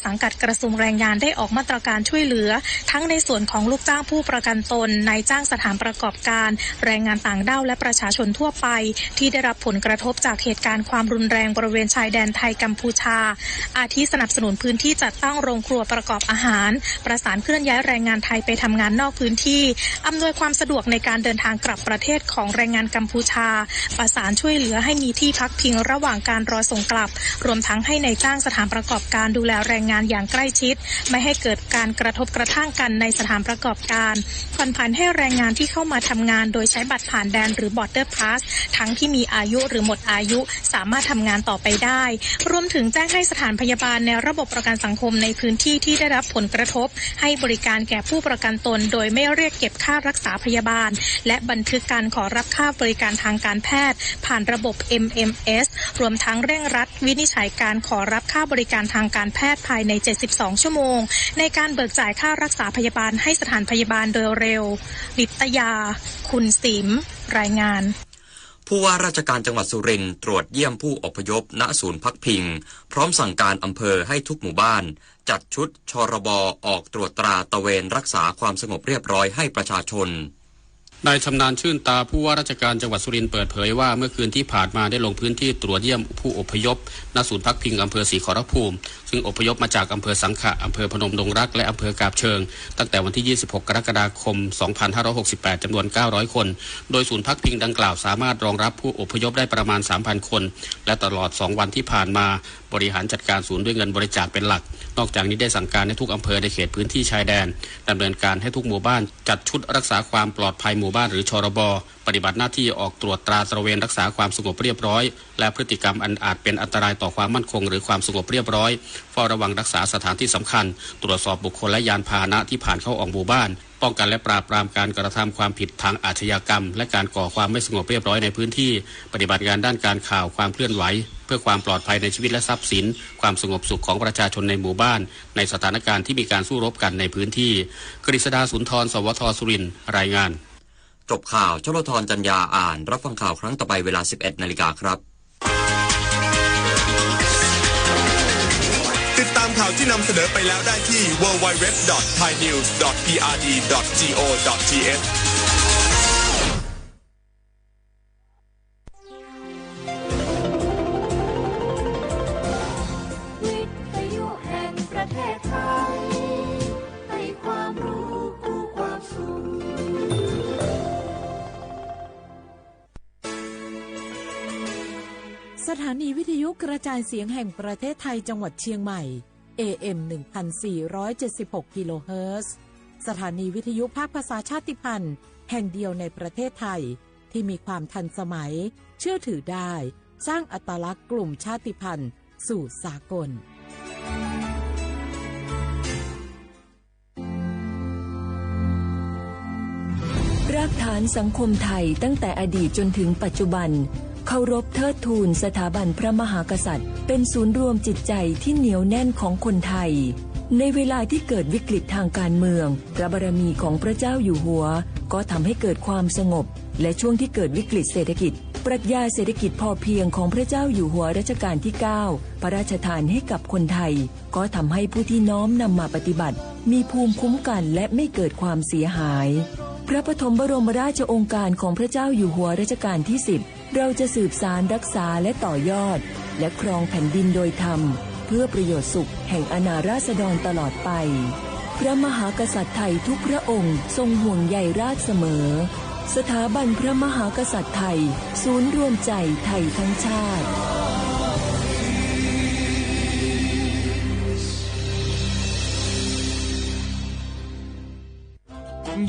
สังกัดกระทรวงแรงงานได้ออกมาตรการช่วยเหลือทั้งในส่วนของลูกจ้างผู้ประกันตนนายจ้างสถานประกอบการแรงงานต่างด้าวและประชาชนทั่วไปที่ได้รับผลกระทบจากเหตุการณ์ความรุนแรงบริเวณชายแดนไทยกัมพูชาอาทิสนับสนุนพื้นที่จัดตั้งโรงครัวประกอบอาหารประสานเคลื่อนย้ายแรงงานไทยไปทำงานนอกพื้นที่อำนวยความสะดวกในการเดินทางกลับประเทศของแรงงานกัมพูชาประสานช่วยเหลือให้มีที่พักพิงระหว่างการรอส่งกลับรวมทั้งให้นายจ้างสถานประกอบการดูแลแรงงานอย่างใกล้ชิดไม่ให้เกิดการกระทบกระทั่งกันในสถานประกอบการผ่อนผันให้แรงงานที่เข้ามาทำงานโดยใช้บัตรผ่านแดนหรือ Border Pass ทั้งที่มีอายุหรือหมดอายุสามารถทำงานต่อไปได้รวมถึงแจ้งให้สถานพยาบาลในระบบประกันสังคมในพื้นที่ที่ได้รับผลกระทบให้บริการแก่ผู้ประกันตนโดยไม่เรียกเก็บค่ารักษาพยาบาลและบันทึกการขอรับค่าบริการทางการแพทย์ผ่านระบบ MMS รวมทั้งเร่งรัดวินิจฉัยการขอรับค่าบริการทางการแพทย์ภายใน72ชั่วโมงในการเบิกจ่ายค่ารักษาพยาบาลให้สถานพยาบาลโดยเร็วนิตยาคุณสิมรายงานผู้ว่าราชการจังหวัดสุรินทร์ตรวจเยี่ยมผู้อพยพณศูนย์พักพิงพร้อมสั่งการอำเภอให้ทุกหมู่บ้านจัดชุดชรบ.ออกตรวจตราตระเวนรักษาความสงบเรียบร้อยให้ประชาชนนายชำนาญชื่นตาผู้ว่าราชการจังหวัดสุรินทร์เปิดเผยว่าเมื่อคืนที่ผ่านมาได้ลงพื้นที่ตรวจเยี่ยมผู้อพยพณศูนย์พักพิงอำเภอศรีขอรภูมิซึ่งอพยพมาจากอำเภอสังขะอำเภอพนมดงรักและอำเภอกาบเชิงตั้งแต่วันที่26กรกฎาคม2568จำนวน900คนโดยศูนย์พักพิงดังกล่าวสามารถรองรับผู้อพยพได้ประมาณ 3,000 คนและตลอด2วันที่ผ่านมาบริหารจัดการศูนย์ด้วยเงินบริจาคเป็นหลักนอกจากนี้ได้สั่งการให้ทุกอำเภอในเขตพื้นที่ชายแดนดำเนินการให้ทุกหมู่บ้านจัดชุดรักษาความปลอดภัยหมู่บ้านหรือชรบ.ปฏิบัติหน้าที่ออกตรวจตราตระเวนรักษาความสงบเรียบร้อยและพฤติกรรมอันอาจเป็นอันตรายต่อความมั่นคงหรือความสงบเรียบร้อยเฝ้าระวังรักษาสถานที่สำคัญตรวจสอบบุคคลและยานพาหนะที่ผ่านเข้าออกหมู่บ้านป้องกันและปราบปรามการกระทำความผิดทางอาชญากรรมและการก่อความไม่สงบเรียบร้อยในพื้นที่ปฏิบัติงานด้านการข่าวความเคลื่อนไหวเพื่อความปลอดภัยในชีวิตและทรัพย์สินความสงบสุขของประชาชนในหมู่บ้านในสถานการณ์ที่มีการสู้รบกันในพื้นที่กฤษดาสุนทรสวทสุรินทร์รายงานจบข่าวชลธรจัญญาอ่านรับฟังข่าวครั้งต่อไปเวลา 11:00 น.ครับติดตามข่าวที่นำเสนอไปแล้วได้ที่ www.thainews.prd.go.thสถานีวิทยุกระจายเสียงแห่งประเทศไทยจังหวัดเชียงใหม่ AM 1476 กิโลเฮิรตซ์สถานีวิทยุภาคภาษาชาติพันธุ์แห่งเดียวในประเทศไทยที่มีความทันสมัยเชื่อถือได้สร้างอัตลักษณ์กลุ่มชาติพันธุ์สู่สากลรากฐานสังคมไทยตั้งแต่อดีตจนถึงปัจจุบันเคารพเทิดทูนสถาบันพระมหากษัตริย์เป็นศูนย์รวมจิตใจที่เหนียวแน่นของคนไทยในเวลาที่เกิดวิกฤตทางการเมืองพระบารมีของพระเจ้าอยู่หัวก็ทำให้เกิดความสงบและช่วงที่เกิดวิกฤตเศรษฐกิจปรัชญาเศรษฐกิจพอเพียงของพระเจ้าอยู่หัวรัชกาลที่9พระราชทานให้กับคนไทยก็ทำให้ผู้ที่น้อมนำมาปฏิบัติมีภูมิคุ้มกันและไม่เกิดความเสียหายพระปฐมบรมราชโองการของพระเจ้าอยู่หัวรัชกาลที่10เราจะสืบสานรักษาและต่อยอดและครองแผ่นดินโดยธรรมเพื่อประโยชน์สุขแห่งอาณาราษฎรตลอดไปพระมหากษัตริย์ไทยทุกพระองค์ทรงห่วงใยราชเสมอสถาบันพระมหากษัตริย์ไทยศูนย์รวมใจไทยทั้งชาติ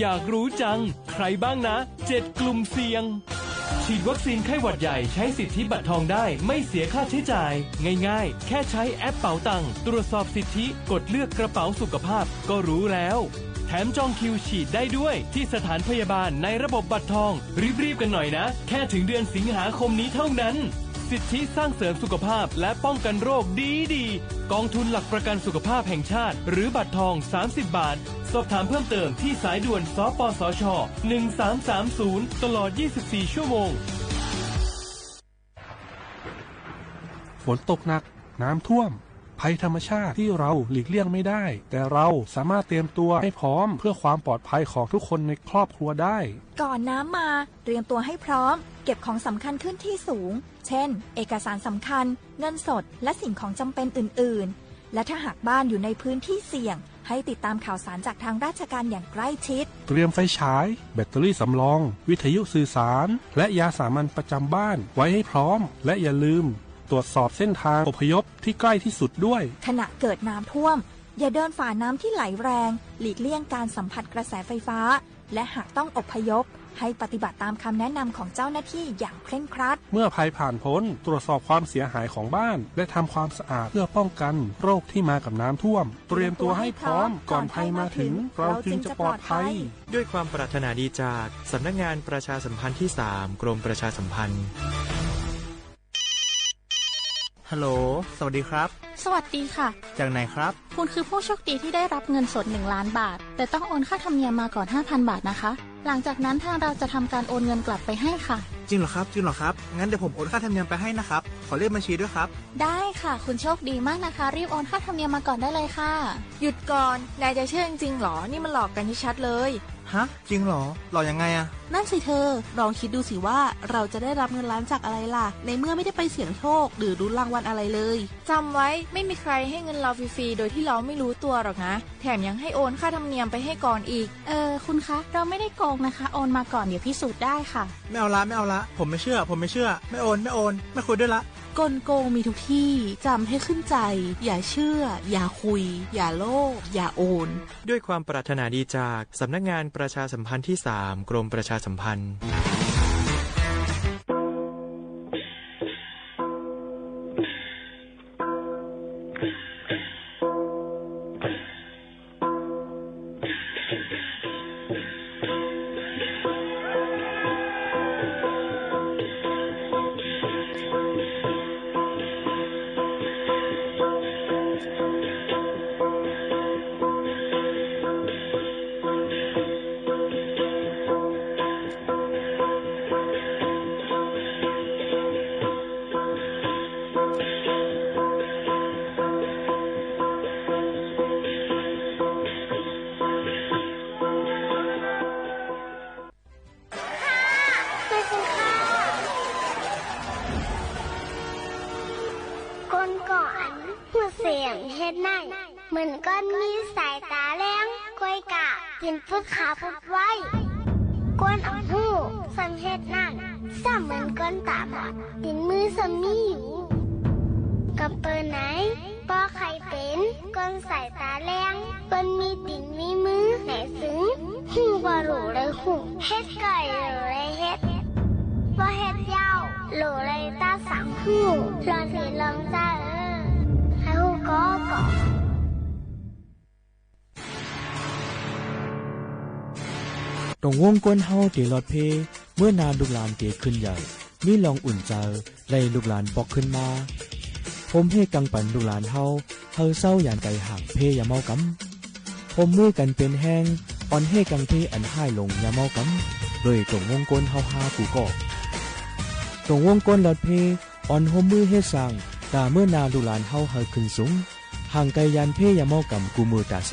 อยากรู้จังใครบ้างนะ7กลุ่มเสี่ยงฉีดวัคซีนไข้หวัดใหญ่ใช้สิทธิบัตรทองได้ไม่เสียค่าใช้จ่ายง่ายๆแค่ใช้แอปเป๋าตังค์ตรวจสอบสิทธิกดเลือกกระเป๋าสุขภาพก็รู้แล้วแถมจองคิวฉีดได้ด้วยที่สถานพยาบาลในระบบบัตรทองรีบๆกันหน่อยนะแค่ถึงเดือนสิงหาคมนี้เท่านั้นสิทธิสร้างเสริมสุขภาพและป้องกันโรคดีกองทุนหลักประกันสุขภาพแห่งชาติหรือบัตรทอง30 บาทสอบถามเพิ่มเติมที่สายด่วนสปสช1330ตลอด24ชั่วโมงฝนตกหนักน้ำท่วม ภัยธรรมชาติที่เราหลีกเลี่ยงไม่ได้แต่เราสามารถเตรียมตัวให้พร้อมเพื่อความปลอดภัยของทุกคนในครอบครัวได้ก่อนน้ำมาเตรียมตัวให้พร้อมเก็บของสำคัญขึ้นที่สูงเช่นเอกสารสำคัญเงินสดและสิ่งของจำเป็นอื่นๆและถ้าหากบ้านอยู่ในพื้นที่เสี่ยงให้ติดตามข่าวสารจากทางราชการอย่างใกล้ชิดเตรียมไฟฉายแบตเตอรี่สำรองวิทยุสื่อสารและยาสามัญประจำบ้านไว้ให้พร้อมและอย่าลืมตรวจสอบเส้นทางอพยพที่ใกล้ที่สุดด้วยขณะเกิดน้ำท่วมอย่าเดินฝ่าน้ำที่ไหลแรงหลีกเลี่ยงการสัมผัสกระแสไฟฟ้าและหากต้องอพยพให้ปฏิบัติตามคำแนะนำของเจ้าหน้าที่อย่างเคร่งครัดเมื่อภัยผ่านพ้นตรวจสอบความเสียหายของบ้านและทำความสะอาดเพื่อป้องกันโรคที่มากับน้ำท่วมเตรียมตัวให้พร้อมก่อนภัยมาถึงเราจึงจะปลอดภัยด้วยความปรารถนาดีจากสำนักงานประชาสัมพันธ์ที่ 3 กรมประชาสัมพันธ์ฮัลโหลสวัสดีครับสวัสดีค่ะจากไหนครับคุณคือผู้โชคดีที่ได้รับเงินสด1 ล้านบาทแต่ต้องโอนค่าธรรมเนียมมาก่อน 5,000 บาทนะคะหลังจากนั้นทางเราจะทำการโอนเงินกลับไปให้ค่ะจริงเหรอครับงั้นเดี๋ยวผมโอนค่าธรรมเนียมไปให้นะครับขอเลขบัญชีด้วยครับได้ค่ะคุณโชคดีมากนะคะรีบโอนค่าธรรมเนียมมาก่อนได้เลยค่ะหยุดก่อนนายจะเชื่อจริงหรอนี่มันหลอกกันชัดเลยฮะจริงเหรอหลอกยังไงอะนั่นสิเธอลองคิดดูสิว่าเราจะได้รับเงินล้านจากอะไรล่ะในเมื่อไม่ได้ไปเสี่ยงโชคหรือลุ้นรางวัลอะไรเลยจำไว้ไม่มีใครให้เงินเราฟรีๆโดยที่เราไม่รู้ตัวหรอกนะแถมยังให้โอนค่าธรรมเนียมไปให้ก่อนอีกคุณคะเราไม่ได้โกงนะคะโอนมาก่อนเดี๋ยวพิสูจน์ได้ค่ะไม่เอาละผมไม่เชื่อไม่โอนไม่คุยด้วยละกลโกงมีทุกที่จำให้ขึ้นใจอย่าเชื่ออย่าคุยอย่าโลภอย่าโอนด้วยความปรารถนาดีจากสำนักงานประชาสัมพันธ์ที่ 3 กรมประชาสัมพันธ์เหมือนก้อนมีสายตาแรงกล้วยกะกินพุดขาพุดไว้ก้นอ่ำหูสัมเฮ็ดนั่นซ้ำเหมือนก้นตาบอดดินมือสมีอยู่กับเปิดไหนปอไข่เป็นก้นสายตาแรงก้นมีดินมีมือไหนซึ้งหูบาหลูเลยหูเฮ็ดไก่หลูเลยเฮ็ดว่าเฮ็ดยาวหลูเลยตาสังหูลองสีลองจ้าให้หูก็ก่อตรงวงก้นเฮาเตลอดเพเมื่อนานลูกหลานเตขึ้นใหญ่มีลองอุ่นใจไล่ลูกหลานปอกขึ้นมาผมเฮกังปันลูกหลานเฮาเศร้าอย่างไก่ห่างเพอย่าเมากำผมมือกันเป็นแห้งอ่อนเฮกังเพอันห้ายลงอย่าเมากำโดยตรงวงก้นเฮาหากูก็ตรงวงก้นลอดเพอ่อนหมมือเฮสั่งตาเมื่อนาลูกหลานเฮาขึ้นสูงห่างไกลยันเพอย่าเมากำกูมือตาเส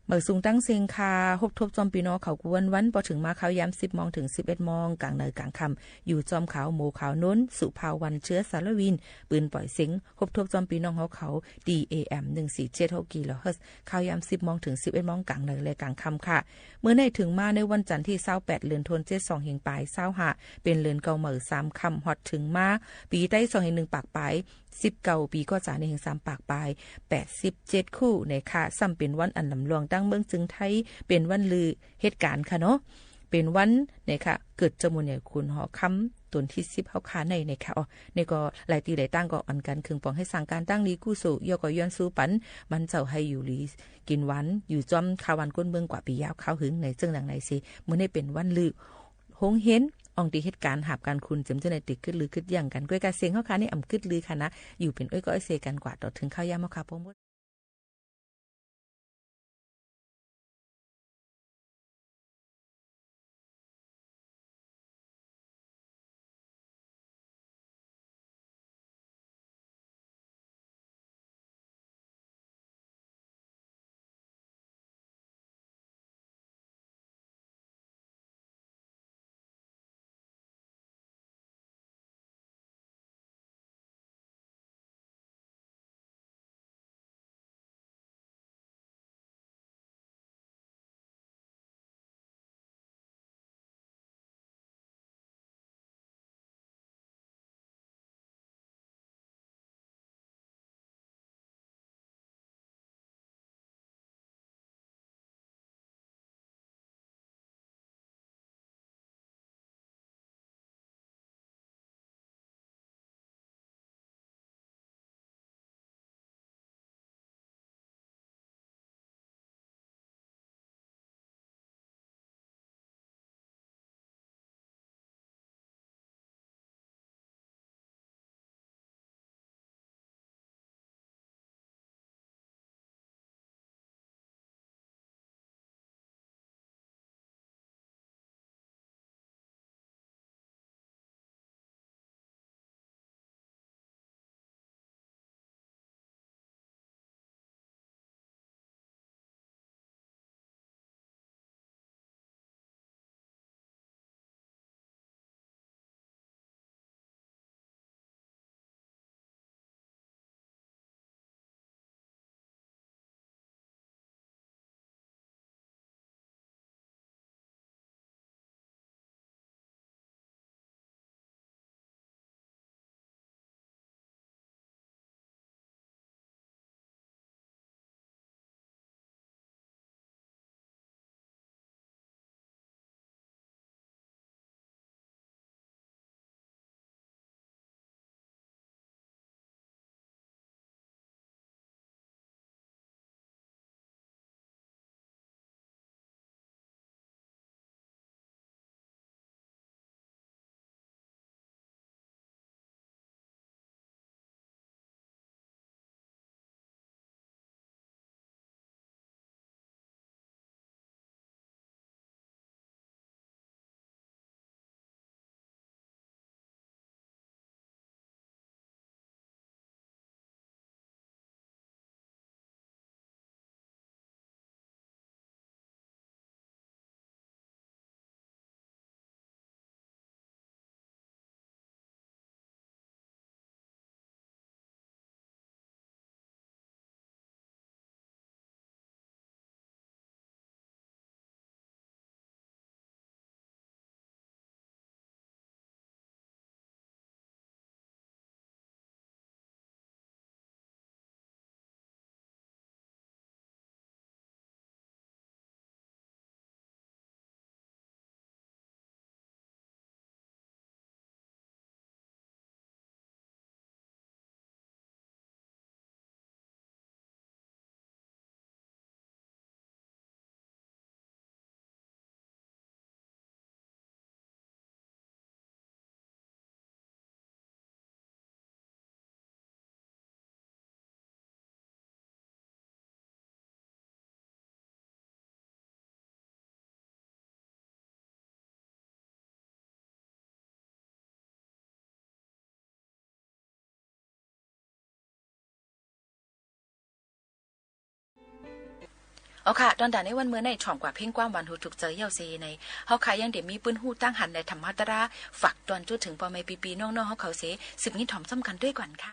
เมื่อสูงตั้งเสียงคาฮบทบจอมปีนอเขากวนวันพอถึงมาเขาย้ำ10 โมงถึง 11 โมงกลางเนยกลางคำอยู่จอมเขาหมู่เขาน้นสุภาวันเชื้อสารวินปืนปล่อยเสียงฮบทบจอมปีน้องเขา DAM 1476กิโลเฮิรตซ์เขาย้ำ10 โมงถึง 11 โมงกลางเนยและกลางคำค่ะเมื่อในถึงมาในวันจันทร์ที่28เดือนธันวาคม2เฮงปลาย25เป็นเดือนเก่าเหมือ3ค่ำฮอดถึงมาปีใต้2เฮง1ปากปลาย19ปีก็จะในแห่ง3ปากปลาย87คู่ในค่ะซ้ำเป็นวันอันลำลวงตั้งเมืองจึงไทยเป็นวันลือเหตุการณ์ค่ะเนาะเป็นวันเนี่ยค่ะเกิดจมูกใหญ่คุณหอคำตนที่10เฮาคาในค่ะอ๋อนี่ก็หลายตีหลายตั้งก็อันกันคึงปองให้สั่งการตั้งลีกู้สู่ยก็ย้อนสู้ปันมันเจ้าให้อยู่ลีกินหวานอยู่จอมคาวันก้นเมืองกว่าปียาวข้าวหึงในจึงหลังไหนสิมื้อนี้เป็นวันลือหงเห็นอองตีเหตุการณ์หาบการคุณจำจะในติดขึ้นลือขึ้นอย่างกันก้อยกาเสียงเฮาคานี่อำขึ้นลือค่ะนะอยู่เป็นอ้อยก็อ้อยเซกันกว่าต่อถึงข้าวยามเฮาคาพม เอาค่ะตอนด่าในวันเมื่อในช่องกว่าเพ่งกว้างวันหูถูกเจอเยาเซในเฮาขายยังเดี๋ยวมีปืนหูตั้งหันในธรรมะตราฝากตอนจุดถึงปอไม่ปีน้องๆเฮาเขาเส10นี้ถ่อมซ้ำกันด้วยก่อนค่ะ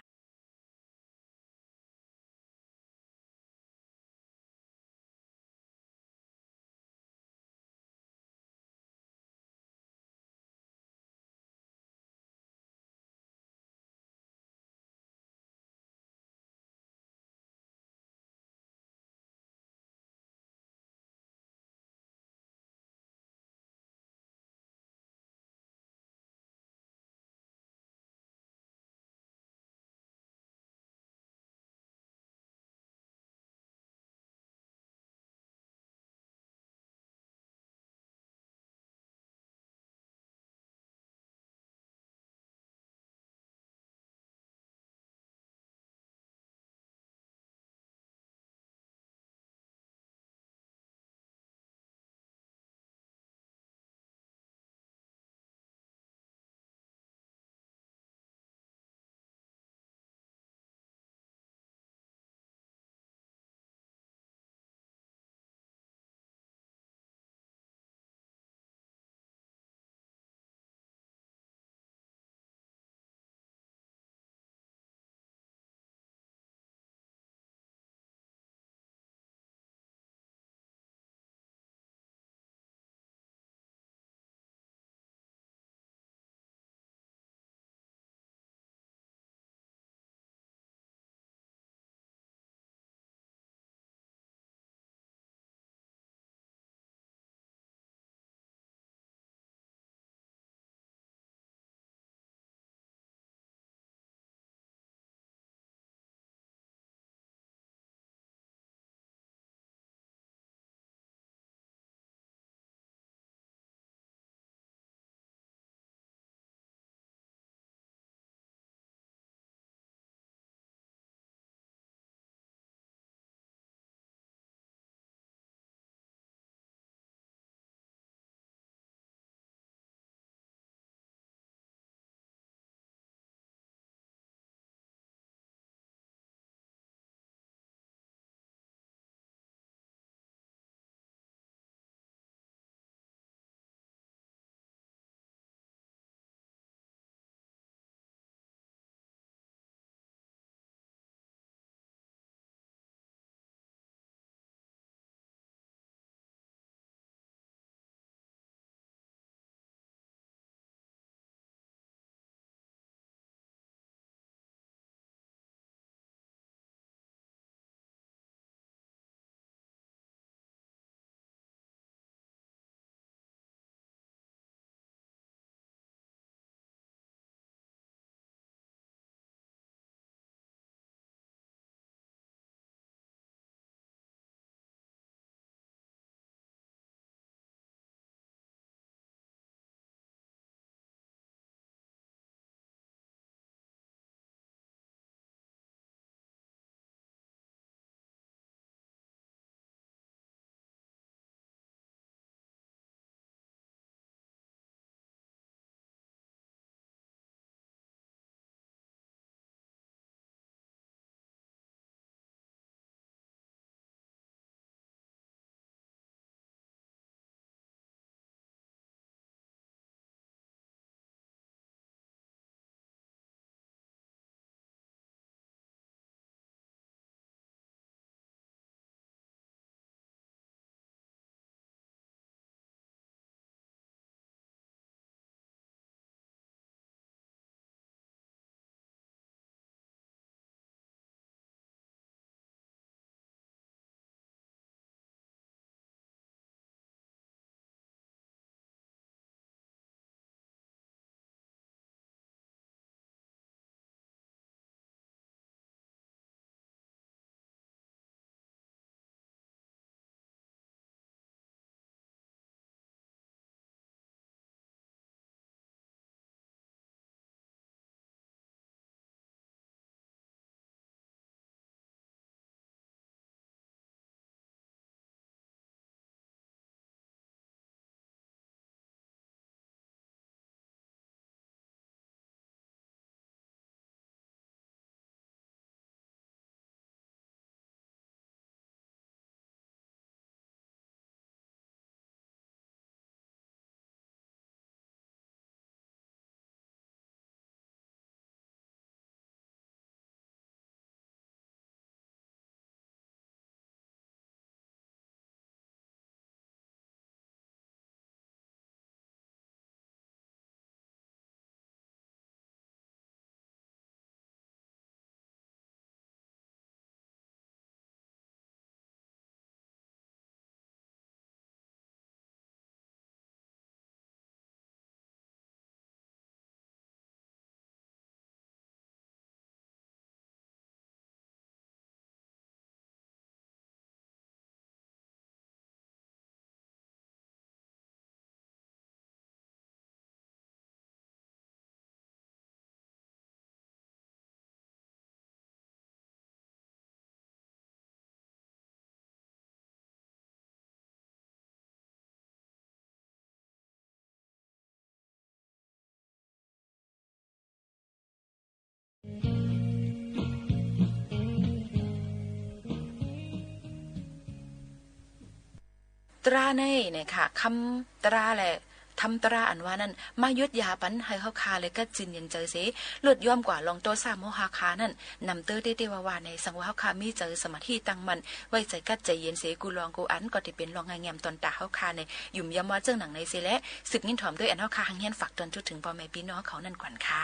ตราในเนี่ยค่ะคำตราแหละทำตราอันว่านั้นมายุดยาปันให้เขาคาเลยก็จินยังเจอเสเลือดย่อมกว่าลองตัว3โมหาคานั่นนำเตอได้ว่าในสังว่าเขาคามีเจอสมาธิตั้งมันไว้ใจกัดใจเย็นเสกูลองกูอันก็ที่เป็นลองไงแงมตอนตาเขาคาในยุ่มย้ำว่าเจ้าหนังในเสและสึกนิ้นถ่อมด้วยอันเขาคาหังเฮียนฝากตนทุกถึงพ่อแม่พี่น้องเขานั่นก่อนค่ะ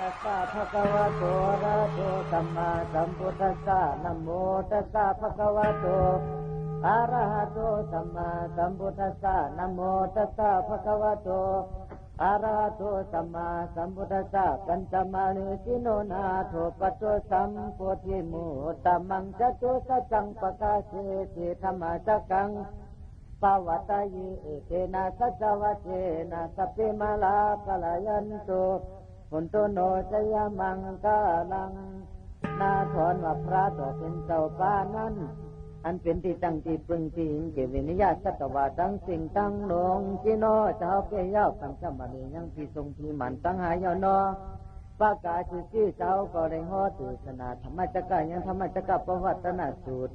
ตัสสะภะคะวะโตอะระหะโตสัมมาสัมพุทธัสสะนะโมตัสสะภะคะวะโตอะระหะโตสัมมาสัมพุทธัสสะนะโมตัสสะภะคะวะโตอะระหะโตสัมมาสัมพุทธัสสะกัญจมานุสิโนนาโถปัตโตสัมโพธิมุตตมังจัตุสัจจังปะกาเสติธรรมจักขังปวัตตยิเตนะสัจวะเจนะสัพเพมาลาภลายันโตผลโตโนจยมังกาลังนาถอนว่าพระต่อเป็นเจ้าป้านั้นอันเป็นที่ตั้งที่พึงที่หิงเกวินิยาสัตวาทั้งสิ่งตั้งหลงจิโนเจ้าเกยาวตั้งจำมานียังพิทรงที่มันตั้งหายนอปากาชื่อเจ้าก็ได้ฮอตุสนาธรรมจักรยังธรรมจักรประวัตนาสูตร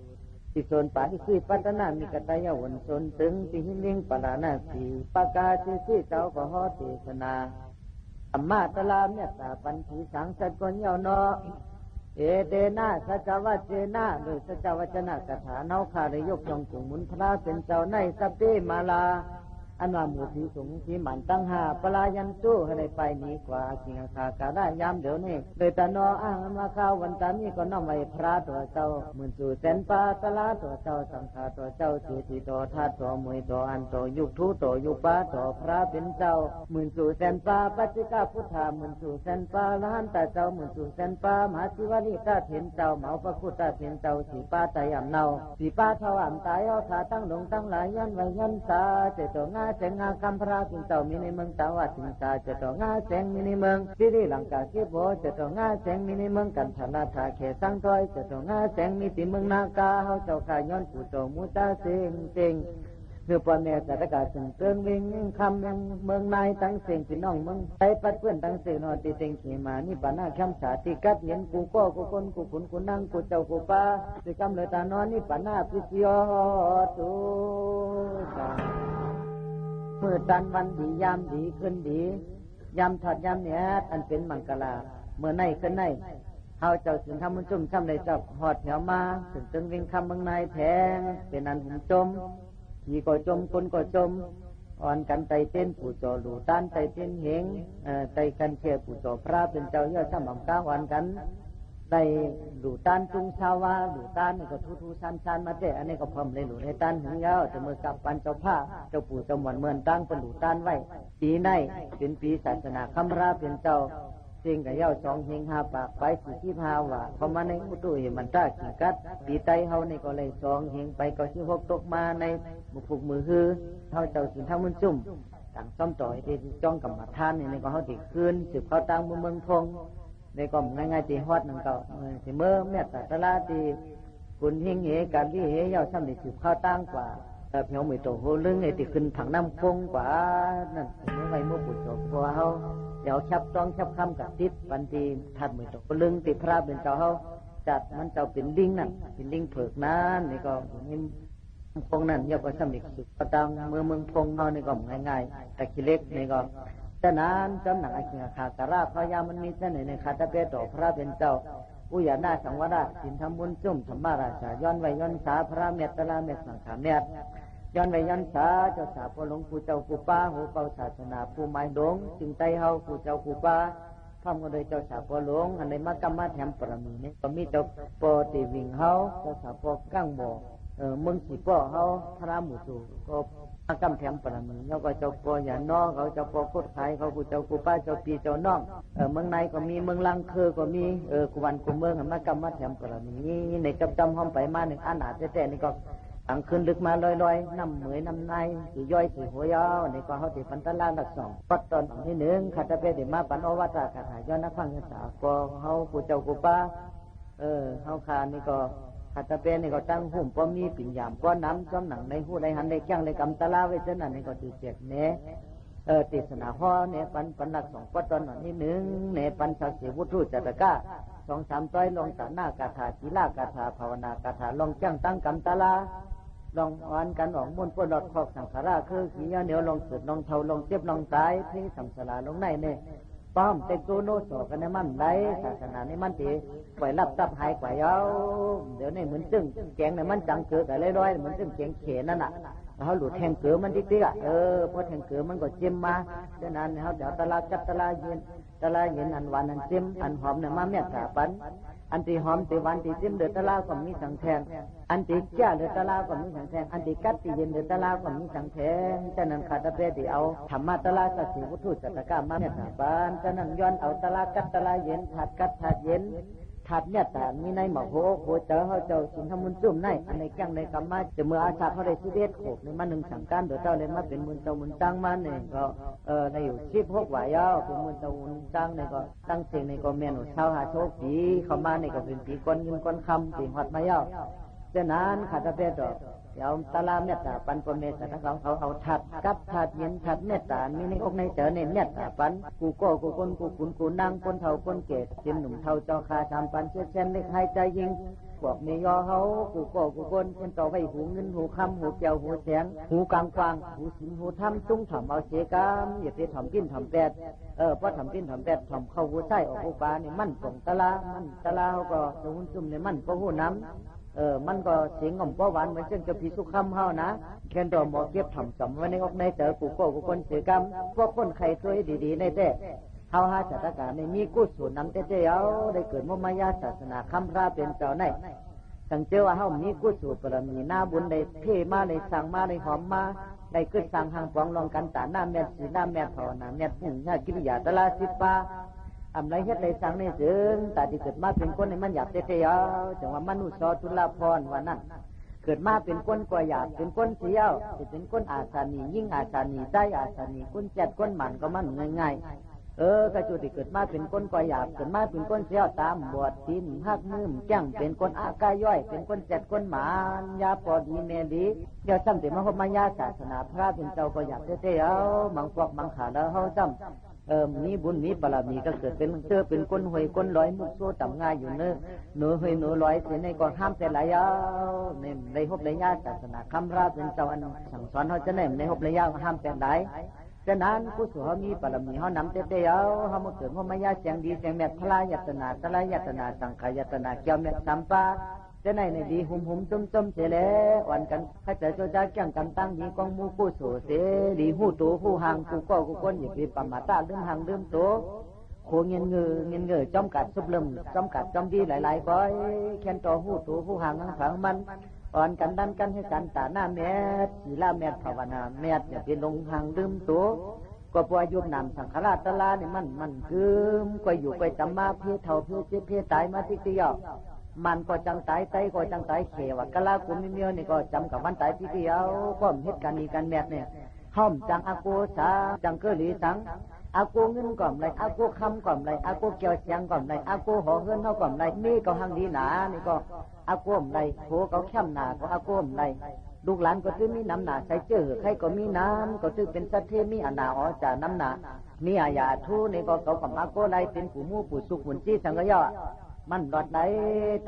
ที่โซนป่าที่คือปัตนามีกตายวันโซนถึงที่หิลิงปรานาสีปากาชื่อเจ้าก็ฮอตุสนาธรรมะตลาเมตตาปัญญีสังสัจกุญญาโนเอเดนะสัจวัจเจนะโดยสัจวัจนะคาถาเนาคาได้ยกย่องจุงมุนพระเป็นเจ้าในสัพเพมาลาอันว่าหมู่ที่สูงที่มันตั้งหาปลายันตู้ให้ได้ไปนี้กว่าสิงคากาได้ยามเดี๋ยวนี้โดยตานออ้างมาข้าววันตานี้ก็น้อมไว้พระตัวเจ้าหมื่นสู่แสนปาตลาตัวเจ้าสังฆาตัวเจ้าสุติตัวธาตุตัวมวยตัวอันตัวยุคทุตัวยุคป้าตัวพระเป็นเจ้าหมื่นสู่แสนปาปัจจิกาพุทธาหมื่นสู่แสนปาละหันตาเจ้าหมื่นสู่แสนปามหาศิวลีตาเถนเจ้าเหมาพระพุทธเถนเจ้าสีป้าตายำเนาสีป้าเท่าอ่ำตายเอาขาตั้งหลงตั้งหลายยันไว้ยันสาเจตัวง่าเจงาคำพระเป็นเจ้ามีในเมืองสาวัตถิงสาจะต้องง่าแสงมีในเมืองสิริลังกาเก็บโบจะต้องง่าแสงมีในเมืองกันธนาถาเขสังถอยจะต้องง่าแสงมีที่เมืองนากาเฮาเจ้าขายย้อนผู้โตมุตาเสียงเสียงเมื่อปอนแม่สัตกาสึงเตือนวิ่งคำยังเมืองนายตั้งเสียงพี่น้องเมืองไปปัดเพื่อนตั้งเสียงนอติเต็งขีมานี่ปานาคำสาธิกัดเห็นกูก็กูคนกูขุนกูนั่งกูเจ้ากูป้าสิกำเลยตานอนนี่ปานาพิเศษตุเมื่อตันวันดียามดีขึ้นดียามถอดยามเนี้ยอันเป็นมังกลาเมื่อในขึ้นในเฮาเจ้าถึงทำมันจุ่มช้ำในจับหอดเหวมาถึงตึงวิ่งคำเมืองนายแทงเป็นอันหุ่มจมขี่ก็จมคนก็จมอ่อนกันไตเต้นผู้จอหลูต้านไตเต้นเหงไตกันเชี่ยผู้จอพระเป็นเจ้าเยอะช้ำหม่ำก้าอ่อนกันได้หลูต้านจุงชาวาหลูต้านนี่ก็ทูๆชันๆมาเจ้อันนี้ก็พร้อมเลยหลูในต้านหึงยาวจะมือกับปันเจ้าผ้าเจ้าปู่เจ้าหมอนเมือนตั้งเป็นหลูต้านไว้ปีในเป็นปีศาสนาคำราเป็นเจ้าเสียงกับเย้า2เฮง5ปากไปสิที่พาว่าเพราะมาในอุตุเห็นมันตาขี้กัดปีไตเฮานี่ก็เลย2เฮงไปก็สิ6ตกมาในบุกมือฮือเฮาเจ้าสิทำมันจุ่มต่างซ่อมต่อยที่จ้องกับมาทานนี่ก็เฮาติคืนสืบเข้าตั้งเมืองพงในก็ง่ายๆที่ฮอดนั่นก็สิเมื่อแม่ตะลาที่คุณหิงเหกันที่เหยาวซ้ำได้สืบเข้าตั้งกว่าเพียวมือโตโหลึงไอ้ที่ขึ้นถังน้ำคงกว่านั่นเมื่อไว้เมื่อปุจจบพอเฮาเดี๋ยวชับจ้องชับคำกับติดวันที่ทัดมือโตโหลึงติดพระเป็นเจ้าเฮาจัดมันเจ้าเป็นลิงนั่นเป็นลิงเผือกนั้นนี่ก็นี่พงนั่นเยาก็ซ้ำได้สืบเข้าตั้งเมืองพงเฮานี่ก็ง่ายๆแต่ขี้เล็กนี่ก็ฉะนั้นจำหนักอาชีพขาการาพยามันมีเสน่ห์ในคาตะเปโตพระเป็นเจ้าผู้อยากได้สังวรสินทำบุญจุ่มธรรมราชาย้อนไว้ย้อนสาพระเมตตาเมตสังขารเมตย้อนไว้ย้อนสาเจ้าสาพระหลวงปู่เจ้าปู่ป้าหูเป่าศาสนาผู้ไม้ดงจึงไตเฮาปู่เจ้าปู่ป้าทำกันโดยเจ้าสาพระหลวงอันในมากรรมแถมปรมีนี่ก็มีเจ้าปอติวิงเฮาเจ้าสาพระกั้งบ่เมืองสีป้อเฮาพระหมู่สู่ก็กำแถมปรมีแล้วก็เจ้าปออย่าน้องเขาเจ้าปอโคตรไทยเขากูเจ้ากูป้าเจ้าปีเจ้าน้องเมืองในก็มีเมืองลังคือก็มีกุวันกุเมืองมากรรมแถมปรมีในจำห้องไปมาหนึ่งอานาแต่นี่ก็ต่างขึ้นลึกมาลอยๆน้ำเหมยน้ำในสีย่อยสีหัวยาวนี่ก็เขาติพันตะลาหลัก2ปัดตอนที่1ขัดตะเปดิมาปันโอวัตคาถาย้อนนักฟังภาษาก็เขากูเจ้ากูป้าเขาคานี่ก็ขัดตะเปนี่ก็ตั้งหุ่มป้อมีปิ่นยามป้อนน้ำจ้อมหนังในหูในหันในแข้งในกำตะลาไว้เช่นนั้นนี่ก็ตีเจ็บเนะ ติสนาห้อเนี่ยปันหลักสองปตอนหน่อยนิดนึงเนี่ยปันสักเสียวุฒิจัตกะ2-3ต้อยลงตาหน้ากาถาศีลากาถาภาวนากาถาลองจ้างตั้งกำตาลาลองอ่านกันออกมุ่นปวดหลอดคอกสังขาราคือขี้เหนียวลองสืดลองเทาลองเจ็บลองตายที่สังสารลงในเนี่ยป้อมเต็กตัวโนสอกันในมันได้ศาสนาในมันตีปล่อยรับทรัพย์หายกว่าเยาเดี๋ยวนี้เหมือนจึงแกงในมันจังเกิดแต่ร้อยเหมือนจึงแกงเขนนั่นน่ะเขาหลุดแทงเกลือมันติ๊กอ่ะพอแทงเกลือมันก็จิ้มมาดังนั้นเขาเดี๋ยวตะลาจับตะลาเย็นอันหวานอันจิ้มอันหอมเนี่ยมาเมียถาปันอันที่หอมที่หวานที่จิ้มเดือดตะลาก็มีสังแทงอันที่แก่เดือดตะลาก็มีสังแทงอันที่กัดที่เย็นเดือดตะลาก็มีสังแทงฉะนั้นขาดตะเปที่เอาธรรมะตะลาสักสิวุฒิจัตกะมาเมียถาปันฉะนั้นย้อนเอาตะลากัดตะลาเย็นถัดกัดถัดเย็นถัดเนี่ยแต่มีในหมอโหเจอเขาเจ้าสินทมุนจุ่มในอันในแก้งในกรรมะจะเมื่ออาชาเขาได้ชีวิตโขกในมันหนึ่งสังการเดือดเจ้าเลยมาเป็นมือเจ้ามือตั้งมันเนี่ยก็ในอยู่16 วายาวเป็นมือเจ้ามือตั้งเนี่ยก็ตั้งเสียงในก็เมียนชาวหาโชคปีเข้ามาในก็เป็นปีก้อนเงินก้อนคำปีหัดมายาวฉะนั้นขาดตะเพียดอกเดี๋ยวตะลาเมตตาปันปนเมตตาเขาเอาถัดกับถัดเย็นถัดเมตตามีในอกในเจอในเมตตาปันกูโก้กูคนกูขุนกูนั่งคนเท่าคนเกศเป็นหนุ่มเท่าเจ้าคาทำปันเช่นเล็กให้ใจยิงพวกมียอเขากูโก้กูคนเป็นต่อไว้หูเงินหูคำหูเกี่ยวหูแสงหูกลางกวางหูสินหูทำตุ้งถ่อมเอาเสกามอย่าไปถ่อมกินถ่อมแปดเพราะถ่อมกินถ่อมแปดถ่อมเข้าหูไส้ออกหูปลานี่มันส่งตะลามันตะลาเขาก็สมุนจุ่มในมันก็หูน้ำมันก็เสียงง่อมป้อหวานเหมือนเช่นจะพิสุขคำเฮานะแค่ดอกหมอเก็บถ่อมสมไว้ในอกในเต๋อกูโก้กูคนเสือกรรมพวกคนไข่ตัวดีๆในแต่เฮาหาจัตกาในมีกุศลนำแต่เอาได้เกิดมมายาศาสนาคำราเป็นเจ้าในสังเจอว่าเฮามีกุศลบารมีหน้าบุญได้เพ่มาได้สั่งมาได้หอมมาได้เกิดสั่งหางปองลองกันตาหน้าแม่สีหน้าแม่ภาวนาแม่พุ่งญากิริยาตลาสิปาอำไรเฮ็ดไรสั่งในถึงแต่ที่เกิดมาเป็นคนในมันหยาบเตะๆจังว่ามนุษย์จุลพรว่านั่นเกิดมาเป็นคนกว่าหยาบเป็นคนเสียวเป็นคนอาสานียิ่งอาสานีใจอาสานีคนแจดคนหมันก็มันง่ายๆกระจุดที่เกิดมาเป็นคนกว่าหยาบเกิดมาเป็นคนเสียวตามบวชศีลหักมือแจ้งเป็นคนอากาย่อยเป็นคนแจดคนหมันยาพอดีแม่ดีเดี๋ยวซ้ำแต่มาพบมายาศาสนาพระเป็นเจ้าก็หยาบเตะๆมังพวกมังขาแล้วเฮาซ้ำมีบุญมีบารมีก็เกิดเป็นเจอเป็นคนหวยคนร้อยมุกโซต่ำง่ายอยู่เนอะหนูหวยหนูร้อยเสียในก่อนห้ามแต่หลายยาวในหบระยะศาสนาคำราเป็นเจ้าอันสั่งสอนเขาจะในหบระยะห้ามแต่หลายฉะนั้นผู้สวมีบารมีเขานำเตะเอาเขามาเกิดพมายาเสียงดีเสียงแม่พลายตนาตลายตนาสังขายตนาเกี่ยวแม่สัมปาจะในดีหุ่มจุ่มเสลอ่อนกันข้าจะโจจ้าแก่งกันตั้งดีกองมูกู้โสเสดีหูตัวหูหางกูก็กูก้นอย่าไปปมาตาเรื่องหางเรื่องตัวโคเงินเงยจอมกัดซุบลมจอมกัดจอมดีหลายๆก้อยแค่นต่อหูตัวหูหางทั้งฝังมันอ่อนกันดันกันให้กันตาหน้าแม่ศีลาแม่ภาวนาแม่อย่าไปลงหางเรื่องตัวก็ปล่อยยุบนำสังขารตะลาเนี่ยมันคือก็อยู่ไปจำมาเพื่อเท่าเพื่อเจ็บเพื่อตายมาที่เดียวมันก็จังตายไตก็จังตายเขวกะลากุมเมียวนี่ก็จำกับวันตายที่เดียวก็เหตุการณ์นี้กันแมทเนี่ยห้อมจังอากูสาจังเกลีสังอากูเงินก่อมไรอากูคำก่อมไรอากูเกี่ยวเสียงก่อมไรอากูห่อเงินเขาก่อมไรนี่ก็หังดีหนานี่ก็อากูมไรโผเขาแคมหนาก็อากูมไรลูกหลานก็ซื้อมีน้ำหนาใส่เจอใครก็มีน้ำก็ซื้อเป็นสัตว์เทมีอนาอ๋อจ่าน้ำหนามีอาญาทูนี่ก็เขากับอากูไรเป็นผู้มู่ผู้สุขหุ่นจี้สังกย่อมันรอดได้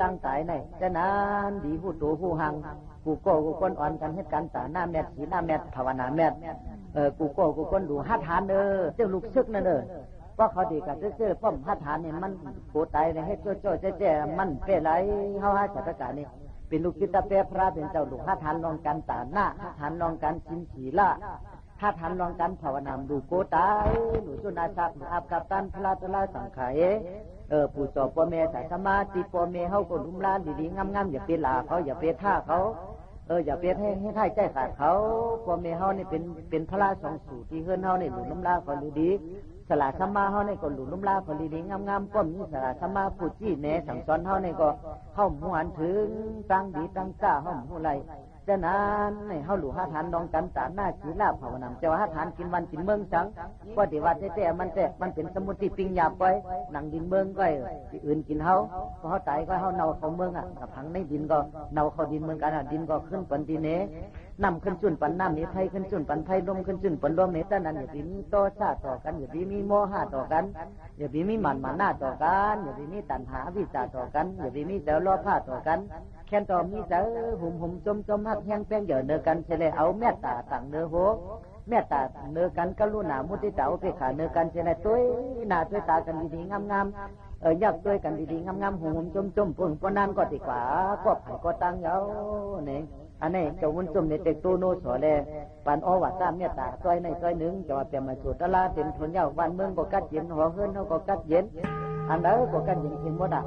ตั้งใจในฉะนั้นดีผู้ตัวผู้หังกูโก้กูก้นอ่อนกันให้กันตาหน้าแมทสีหน้าแมทภาวนาแมทกูโก้กูก้นดูหัดหานเจ้าลูกซึกนั่นเพราะเขาดีกับเจ้าป้อมหัดหานเนี่ยมันโคตายเลยให้โจ้เจ้มันเปรไรเฮาหาจักรการนี่เป็นลูกจิตเปรพระเป็นเจ้าลูกหัดหานลองกันตาหน้าหัดหานลองกันชินสีละถ้าทันลองกันภาวนาดูโกตายหนูจุนาชักอาบกับตันพลาตลาสังขายผู้สอบพ่อแม่สายสมาธิพ่อแม่เขาก็ลุ่มล้านดีๆงามๆอย่าไปหลาเขาอย่าไปท่าเขาอย่าไปให้ท่ายใจขาดเขาพ่อแม่เขานี่เป็นพระสองสูตรที่เฮือนเขาเนี่ยหลุมลุ่มล้าเขาดีสลาสมาเขาเนี่ยก็หลุมลุ่มล้าเขาดีๆงามๆก็มีสลาสมาผู้จี้แหนสั่งสอนเขาเนี่ยก็เข้าหมู่หันถึงตั้งดีตั้งกล้าเข้าหมู่ไร ฉะนั้นให้เฮาหลู่หาทานดองกันตาหน้าขีลาภาวนำเจ้าหาทานกินวันกินเมืองจังก็ที่ว่าแท้ๆมันเป็นสมุติปิงหยาบไว้หนังดินเมืองก็ที่อื่นกินเฮาพอเฮาตายก็เฮาเน่าเข้าเมืองผังในดินก็เน่าเข้าดินเมืองกันดินก็ขึ้นปันดินเนน้ำขึ้นจุนปันน้ำนี่ไผขึ้นจุนปันไผลมขึ้นจุนปันลมนี่แต่นั้นอย่าไปมีโตชาต่อกันอย่าไปมีโมหะต่อกันอย่าไปมีมันมาหน้าต่อกันอย่าไปมีตัณหาวิจารต่อกันอย่าไปมีเจ้าล้อผ้าต่อกันแค่นต่อมีเจ้าหุ่มจมหักแห้งแป้งเหยื่อเนื้อกันเฉลยเอาเมตตาต่างเนื้อโหเมตตาเนื้อกันกรุณามุทิตาอุเบกขาเนื้อกันเฉลยตัวหน้าตัวตากันดีๆงามๆยักตัวกันดีๆงามๆหุ่มจมปุ่นปนนั้นก็ดีกว่าก็ผันก็ตั้งเยาเนี่ยอันนี้เจ้าวุ้นจุ่มในเต็กตู้โนสอแลปันอวัตตาเมตตาซอยในซอยหนึ่งจะว่าเปลี่ยนมาสู่ตลาดเป็นทุนเย้าวันเมืองก็กัดเย็นหัวเฮือนเขาก็กัดเย็นอันนั้นก็กัดเย็นเพียงหมดอ่ะ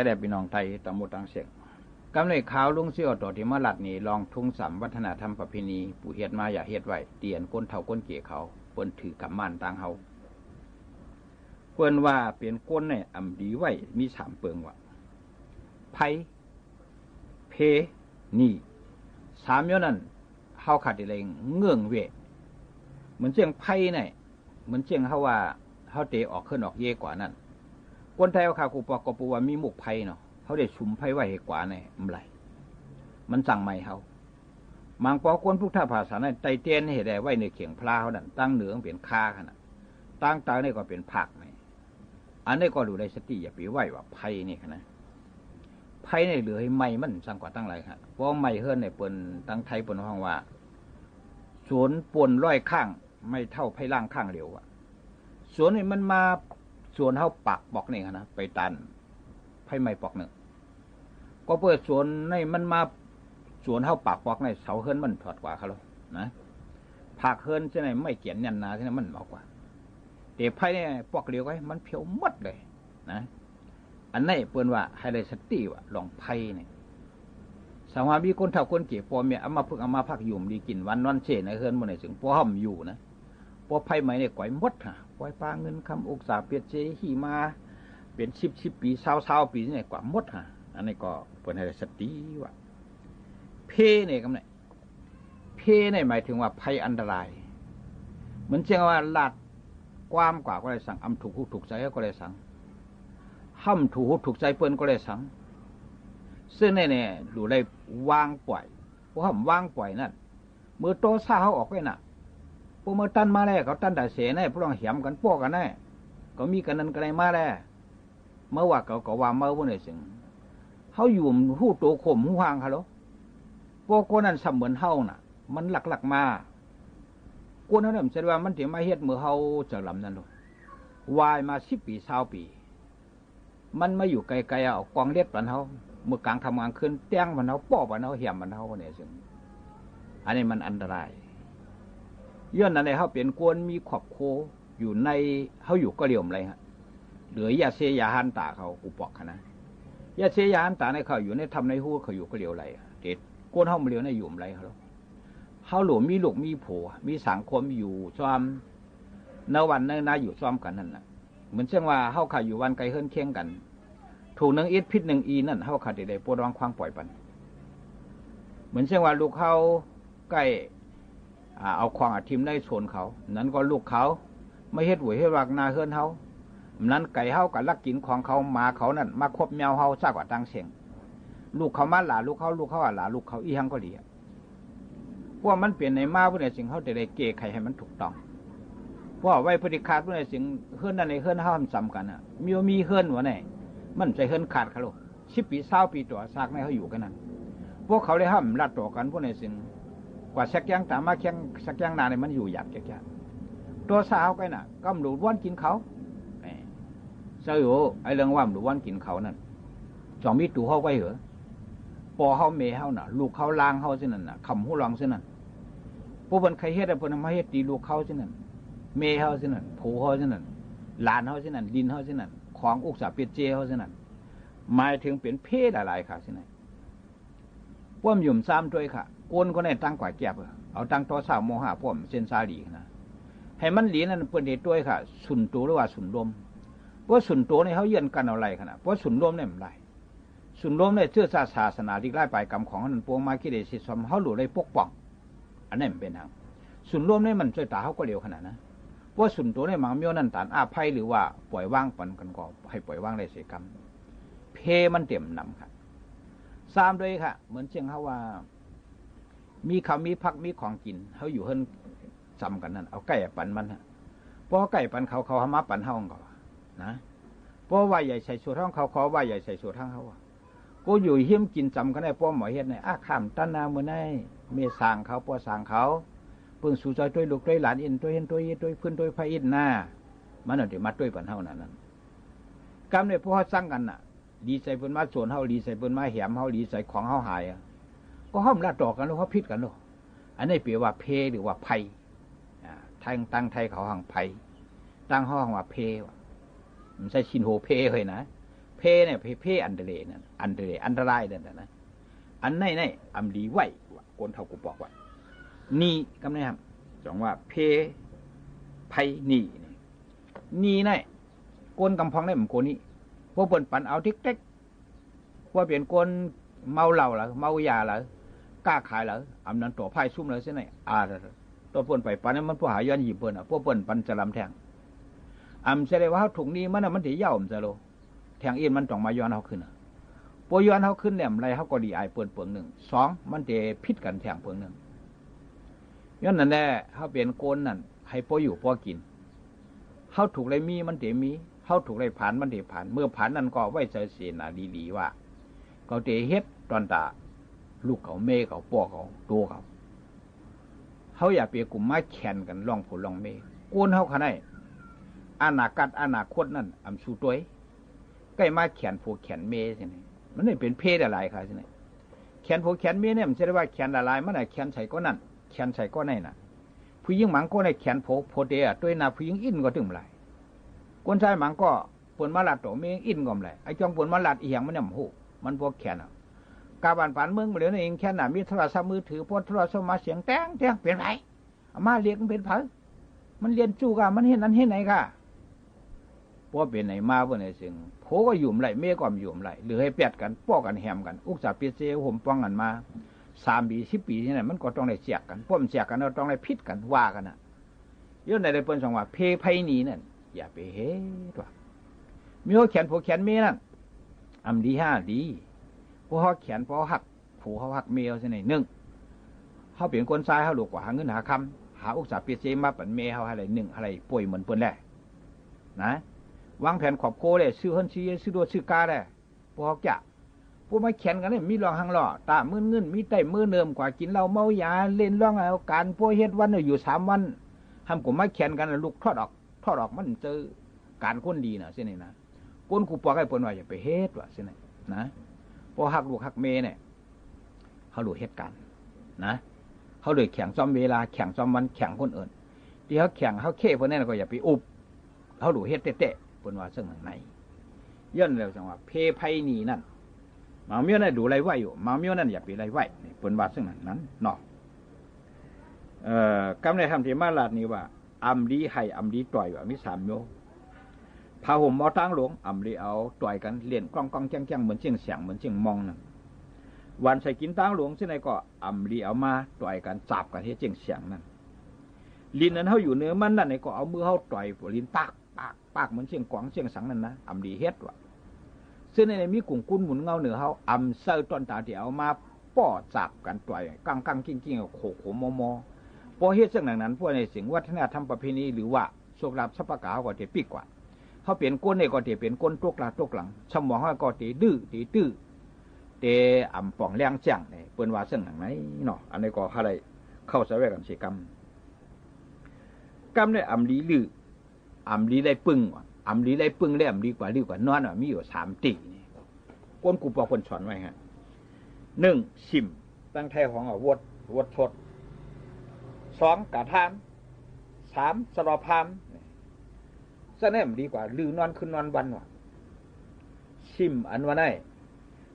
แต่พี่น้องไทยต่างหมดต่างเสียงกำเลยข่าวลุงเสี่ยวต่อที่มาลัดนี่ลองทุ่งสำวัฒนธรรมประเพณีผู้เฮ็ดมาอย่าเฮ็ดไว้เตียนก้นเท่าก้นเกี่ยเขาเปิ้นถือกำมันต่างเฮาเปิ้นว่าเปลี่ยนก้นเนี่ยอำดีไว้มี3เปิงว่าไผเพนี่3อย่างนั้นเฮาขาดอะไรเงื่องเวเหมือนเสียงไผเนี่ยเหมือนเสียงเฮาว่าเฮาเตะออกขึ้นออกเยกว่านั้นคนไทยเอาข่าวกูปอกปูว่ามีหมกไผ่เนาะเขาได้ชุมไผ่ไว้ให้กว่าเนี่ยมันไรมันสั่งใหม่เขามังปอคนพุทธภาษาในไตเตียนให้ได้ไว้ในเขียงพลาเขาดันตั้งเหนือเปลี่ยนค่าขนาดตั้งตาเนี่ยก็เป็นผักไหมอันนี้ก็ดูได้สติอย่าไปไหวว่าไผ่นี่ขนาดไผ่เนี่ยเหลือให้ไม่มันสั่งกว่าตั้งไรครับเพราะไม่เฮิรนเนี่ยเปิ่นตั้งไทยเปิ่นห้องว่าสวนปนร้อยข้างไม่เท่าไผ่ล่างข้างเดียวอะสวนนี่มันมาสวนเขาปักบอกนี่นะไปตันไผ่ไม้ปอกหนึ่งก็เปิดสวนในมันมาสวนเขาปักปอกในเสาเฮิรนมันถอดกว่าเขาแล้วนะผักเฮิรนใช่ไหมไม่เกี่ยนยันนาใช่ไหมมันบอกว่าแต่ไผ่เนี่ยปอกเดียวไว้มันเพียวมดเลยนะอันนี้เปิ้นว่าให้ได้สติว่าลองไผ่เนี่ยสาวามีคนเฒ่าคนเก็บปอเมียเอามาพึ่งเอามาพักยุ่มดีกินวันนอนเฉยในเฮิรนมันเนี่ยถึงปอห่มอยู่นะปอไผ่ไม้เนี่ยก่อยมดฮะปล่อยปลาเงินคำอกษาเปียเจหีมาเป็น10ปี20ปีเนี่ยกว่าหมดฮะอันนี้ก็เปิดให้สติว่าเพเนี่ยก็เนี่ยเพเนี่ยหมายถึงว่าภัยอันตรายเหมือนเช่นว่าลาดความกว่าก็เลยสั่งอำถูกหูถูกใจก็เลยสั่งห้ำถูกหูถูกใจเปิ้นก็เลยสั่งซึ่งเนี่ยดูได้วางปล่อยเพราะห้ำวางปล่อยนั่นเมื่อโตซ่าเขาออกไปน่ะพวกเมื่อตั้นมาแล้วเขาตั้นแต่เสียแน่พวกเราเหี่ยมกันพวกกันแน่ก็มีกันนั้นกันอะไรมาแล้วเมื่อว่าเขาก็ว่าเมื่อวันไหนสิงเขาอยู่หูโตข่มหูห่างเขาแล้วพวกคนนั้นสมเหมือนเฮาน่ะมันหลักๆมาคนนั้นผมเชื่อว่ามันถึงมาเฮ็ดเมื่อเฮาจะลำนั่นหรอกวายมา10 ปี20 ปีมันมาอยู่ไกลๆเอากองเล็ดปันเฮาเมื่อกลางทำงานขึ้นเตี้ยงปันเฮาป้อปันเฮาเหี่ยมปันเฮาวันไหนสิงอันนี้มันอันตรายย้อนอะไรเขาเป็นกวนมีขอบโคอยู่ในเขาอยู่ก็เรียมอะไรฮะเหลือยาเสียยาหันตาเขาอุปอกนะยาเสียยาหันตาในเขาอยู่ในทำในหูเขาอยู่ก็เรียวอะไรเด็ดกวนเขามาเรียวในอยู่อะไรเขาหลวมมีลูกมีผัวมีสังคมอยู่ซ้อมในวันในนาอยู่ซ้อมกันนั่นแหละเหมือนเช่นว่าเขาขาอยู่วันไกลเฮิรนเคียงกันถูก1 อิดพิษ1 อีนั่นเขาขาดได้ปวดวางควางปล่อยปันเหมือนเช่นว่าลูกเขาใกล้เอาควางอาทิมได้ชนเขานั้นก็ลูกเขาไม่เฮ็ดหวยเฮ็ดวากนาเฮือนเขานั้นไก่เขากับลักกินของเขาหมาเขานั่นมาควบแมวเขาซากกว่าตังเสียงลูกเขามาหลาลูกเขาหลาลูกเขาอีหังก็ดีพวกมันเปลี่ยนในมาพวกนี้สิ่งเขาจะได้เกะไขให้มันถูกต้องเพราะไว้พฤติขาดพวกนี้สิ่งเฮือนนั่นในเฮือนเขาสำคัญมีเฮือนวะเนี่ยมันใจเฮือนขาดเขาลูก 10 ปี20 ปีตัวซากในเขาอยู่กันนั่นพวกเขาเลยห้ามลัดต่อกันพวกในสิ่งกว่าสักอย่างตามมาแข่งสักอย่างนานเนี่ยมันอยู่อยากแก่ตัวสาวกันน่ะก็หลุดวันกินเขาเจ้าอยู่ไอ้เรื่องว่าหลุดวันกินเขานั่นจอมมีตู่เขาไว้เหรอปอเขาเมเขาน่ะลูกเขาล้างเขาเช่นนั้นน่ะคำหูลองเช่นนั้นพวกมันใครเฮ็ดอะไรพวกนั้นมาเฮ็ดตีลูกเขาเช่นนั้นเมเขาเช่นนั้นผูเขาเช่นนั้นหลานเขาเช่นนั้นดินเขาเช่นนั้นของอุกษาเปียเจเขาเช่นนั้นหมายถึงเป็นเพศอะไรค่ะเช่นนั้นพ่วมหยุ่มซ้ำด้วยค่ะโกนก็ได้ตั้งกว่าแก็บเอาตั้งต่อสาวโมหะพ่วมเส้นซาหลีนะให้มันหลีนั่นเปิดเดชด้วยค่ะสุนตัวหรือว่าสุนลมเพราะสุนตัวในเขาเยื่อนกันเอาไรขนาดเพราะสุนลมเนี่ยมันไรสุนลมเนี่ยเชื่อศาสนาที่ไล่ไปกรรมของนั้นปวงมาคิดเดชสมเขาหลุดได้ปกป้องอันนี้มันเป็นทางสุนลมเนี่ยมันช่วยตาเขาก็เร็วขนาดนะเพราะสุนตัวเนี่ยมังเมียวนั่นตานอาภัยหรือว่าปล่อยว่างปันกันก็ให้ปล่อยว่างได้เสียกรรมเพมันเต็มนำค่ะซ้ำด้วยค่ะเหมือนเช่นเขาว่ามีเขามีพักมีของกินเขาอยู่เฮิรนจำกันนั่นเอาไก่ปั่นมันฮะเพราะไก่ปั่นเขาหามาปั่นเฮาก่อนนะเพราะว่าใหญ่ใส่สูตรท้องเขาว่าใหญ่ใส่สูตรท้องเขาก็อยู่เฮี้ยมกินจำกันได้เพราะหมอเฮ็ดในข้ามต้นนาเมื่อไงเมสางเขาปอสางเขาเพิ่งสู่ใจด้วยลูกด้วยหลานอินด้วยเห็นด้วยพื้นด้วยพระอินหน้ามันเอาเดี๋ยวมาด้วยปั่นเฮานั้นกรรมเนี่ยพวกเขาสร้างกันน่ะดีใส่เปิ้นมาโซนเฮาดีใส่เปิ้นมาแหมเฮาดีใส่ของเฮาหายก็ห้อมละต่อกันแล้วเขาพิษกันเนาะอันนี้เปรียบว่าเพหรือว่าไพไทยตั้งไทยเขาหังไพตั้งห้องว่าเพมันใช่ชินโฮเพเลยนะเพเนี่ยเพอันเดเลนั่นอันเดเลอันตรายนั่นนะอันไหนอันดีไหวโกนเท่ากูบอกว่านี่กำเนิดครับจงว่าเพไพนี่นี่โกนกำพองได้เหมือนโกนี่พวกเปิ่นปั่นเอาทิกเต็กว่าเปลี่ยนโกนเมาเหล้าหรือเมายาหรือกล้าขายหรืออำนั้นตัวไพ่ซุ่มเลยใช่ไหมตัวเปิ่นไปปั่นมันพวกหาย้อนหยิบเปิ่นพวกเปิ่นปั่นจะลำแทงแสดงว่าเขาถุงนี้มันถือย่าจะโลแทงอินมันต้องมาย้อนเขาขึ้นพอย้อนเขาขึ้นเนี่ยอะไรเขาก็ดีไอเปิ่นเปิ่งหนึ่ง2มันจะพิษกันแทงเปิ่งหนึ่งย้อนนั่นแหละเขาเปลี่ยนโกนนั่นให้พออยู่พอกินเขาถูกไรมีมันจะมีเขาถูกไรผ่านมันจะผ่านเมื่อผ่านนั่นก็ไว้ใจเสียนาดีๆว่าเขาจะเฮ็ดตอนตาลูกเขาเมย์เขาป้อเขาตัวเขาอย่าเปียกลุ่มไม้แข่นกันล่องผลล่องเมย์โกนเขาขนาดอนาคตนั่นสู้ตัวใกล้มาแข่นผูกแข่นเมย์ใช่ไหมมันไม่เป็นเพศอะไรค่ะใช่ไหมแข่นผูกแข่นเมย์เนี่ยมันจะได้ว่าแข่นอะไรมันอะไรแข่นใส่ก็นั่นแข่นใส่ก็ในน่ะผู้หญิงหมังก็ในแข่นโพเดียตัวน่ะผู้หญิงอินก็ถึงไรคนชายหมังก็ปนมาลัดตัวเมย์อินก็ไรไอ้จองปนมาลัดอีหยังมันเนี่ยมันพวกแข่นกาบานผ่านเมืองมาเดี๋ยวนี้เองแค่หนามีโทรศัพท์มือถือพอโทรศัพท์มาเสียงแต้งเป็นไรมาเรียกมันเป็นเผอมันเรียนจู่กันมันเห็นนั้นเห็นไหนค่ะพอเป็นไหนมาเพื่อนไหนเสียงโผก็หยุ่มไหลเมฆก็หยุ่มไหลหรือให้แปดกันป้อกันแหมกันอุกษาเปียเซห่มป้องกันมา3 ปี 10 ปีที่ไหนมันก็ต้องได้เสียกกันพวกมันเสียกกันเราต้องได้พิษกันว่ากันย้อนในได้เปิ้นสองว่าเพไพนีนั่นอย่าไปเฮ้ตัวมีเขาแขนผูกแขนเมนั่นดีดีพวกเขาแขนพวกเขาหักผูเขาหักเมียวใช่ไหมเขาเปลี่ยนคนซ้ายเขาหลกกว่าหาเงินหาคำหาอุกษาเปียเซมาปั่นเมียเขาอะไรอะไรป่วยเหมือนเปิ้นแหละนะวางแผนขอบโคเลยซื้อหันซื้อตัวซื้อกาได้พวกเขาจะพวกมาแขนกันเนี่ยมีรองหังหล่อตามือเงินมีไตมือเนิมกว่ากินเหล้าเมายาเล่นร่องเอาการพวกเฮ็ดวันอยู่3 วันทำกลุ่มมาแขนกันลูกทอดออกมันเจอการคนดีนะเส้นนี้นะก้นกูปอกให้เปิ้นว่าอย่าไปเฮ็ดว่ะเส้นนี้นะพอหักลูกหักเมเนี่ยเขาดูเหตุการณ์นะเขาเลยแข่งซ้อมเวลาแข่งซ้อมวันแข่งคนอื่นที่เขาแข่งเขาเค้พวกนั้นก็อย่าไปอุบเขาดูเหตุเตะๆเป็นว่าซึ่งไหนย้อนเร็วจังว่าเพไพนีนั่นมาเมียวนั่นดูไรไหวอยู่มาเมียวนั่นอย่าไปไรไหวเป็นว่าซึ่งนั้นเนาะกำในคำที่มาลาดนี้ว่าดีให้ดีต่อยว่ามี3 โยพาห่มเอาตั้งหลวงดีเอาต่อยกันเลี่ยนกล้องแจ้งเหมือนเชียงเสียงเหมือนเชียงมองนั่นวันใส่กินตั้งหลวงเช่นไรก็ดีเอามาต่อยกันจับกันที่เชียงเสียงนั่นลิ้นนั้นเขาอยู่เนื้อมันนั่นก็เอามือเขาต่อยลิ้นปากเหมือนเชียงกวางเชียงสังนั่นนะดีเฮ็ดว่ะซึ่งในมีกลุ่มกุ้นหมุนเงาเหนือเขาเซอร์ต้นตาที่เอามาป้อจับกันต่อยกังกิ้งโขมอพอเฮ็ดซึ่งนั้นพวกในสิ่งวัฒนธรรมประเพณีหรือว่าโชคลาภสัพพะกาก็จะปีกว่าเ เขาเปลี่ยนก้นเนี่ยก็เปลี่ยนก้นตกหลังสมองเขาก็ดื้อตื้อเตอ่ำป่องแรงจังเนี่ยเปิ้นว่าเส้นหนังไหนเนาะอันนี้ก็เขาได้เข้าใส่ไว้กันสิกรรมได้อ่ำลีลืออ่ำลีได้ปึ้งอ่ำลีได้ปึ้งได้อ่ำลีกว่านอนมีอยู่3ตีนี่ก้นกูปอคนสอนไว้ฮะ1ชิมตั้งไทยของวดทด2กะทาม3สลอพามซะแน่มดีกว่าลือนอนขึ้นนอนวันว่ะชิมอันว่าได้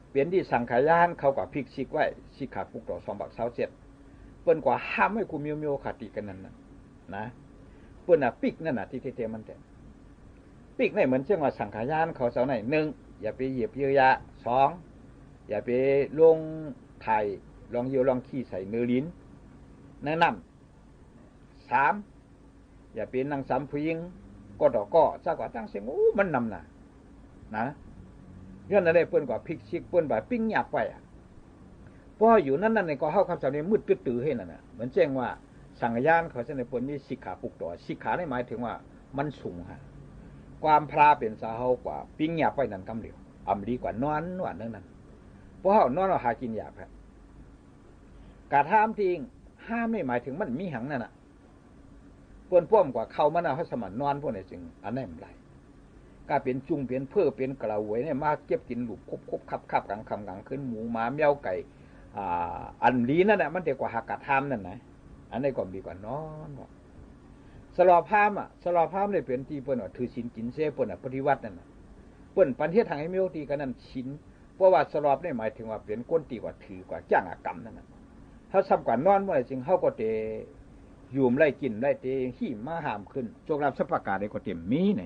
เปลี่ยนที่สังขายานเขากับพริกซิกไว้สิขาปุกต่อ2 บาท 27เปิ้นกว่าห้ามให้กูมิวขาติกันนั่นนะเปิ้นน่ะปิกนั่นน่ะที่เทมันแต่ปิกนี่เหมือนเช่นว่าสังขายานเขาเสาไหน1อย่าไปเหยียบเยื่อยะ2อย่าไปลงไข่ลองเยียวลองขี้ใส่เนื้อลิ้นแนะนำ3อย่าเป็นนางสำผู้หญิงก็ดอกก็ซะกว่าตั้งเสียงมันนำน่ะนะย้อนอะไรเปิ้นกว่าพริกซิกเปิ้นว่าปิ้งหยาบไว้เพราะอยู่นั่นในก็เฮาคำสอนนี้มืดตื้อๆให้นั่นน่ะเหมือนแจ้งว่าสังขยานเขาจะในปนนี้สิกขาปุกต่อสิกขาได้หมายถึงว่ามันสูงฮะความพราเป็นสาเฮากว่าปิ้งหยาบไว้นั่นกำเหลียวอำดีกว่านอนว่านั้นเพราะเฮานอนเราหากินหยาบครับกะทามจริงห้ามไม่หมายถึงมันมีหังนั่นน่ะเปิ้นพ่วมกว่าเข้ามันเอาสมันนอนพวกนี้จึงอันนั้นมันไหลก็เป็นจุงเป็นเพื่อเป็นกระหวยเนี่ยมาเก็บกินหลุบคบคับกลางคำกลางขึ้นหมูหมาแมวไก่อันลีนั่นแหละมันเด็กกว่าหักกะทามนั่นนะอันนี้ก็ดีกว่านอนสลอพามเนี่ยเป็นที่เปิ้นว่าถือศีลกินเสเปิ้นปฏิวัตินั่นน่ะเปิ้นปันเทศทางให้มีโอตีกันนั่นศีลเพราะว่าสลอบเนี่ยหมายถึงว่าเป็นก้นตีกว่าถือกว่าจ้างกรรมนั่นน่ะถ้าซ้ำกว่านอนเมื่อไหร่จึงเฮาก็เตอยู่ไล่กินไล่เตขี้มาหามขึ้นโจกรับสัพพกาได้ก็เต็มมีไหน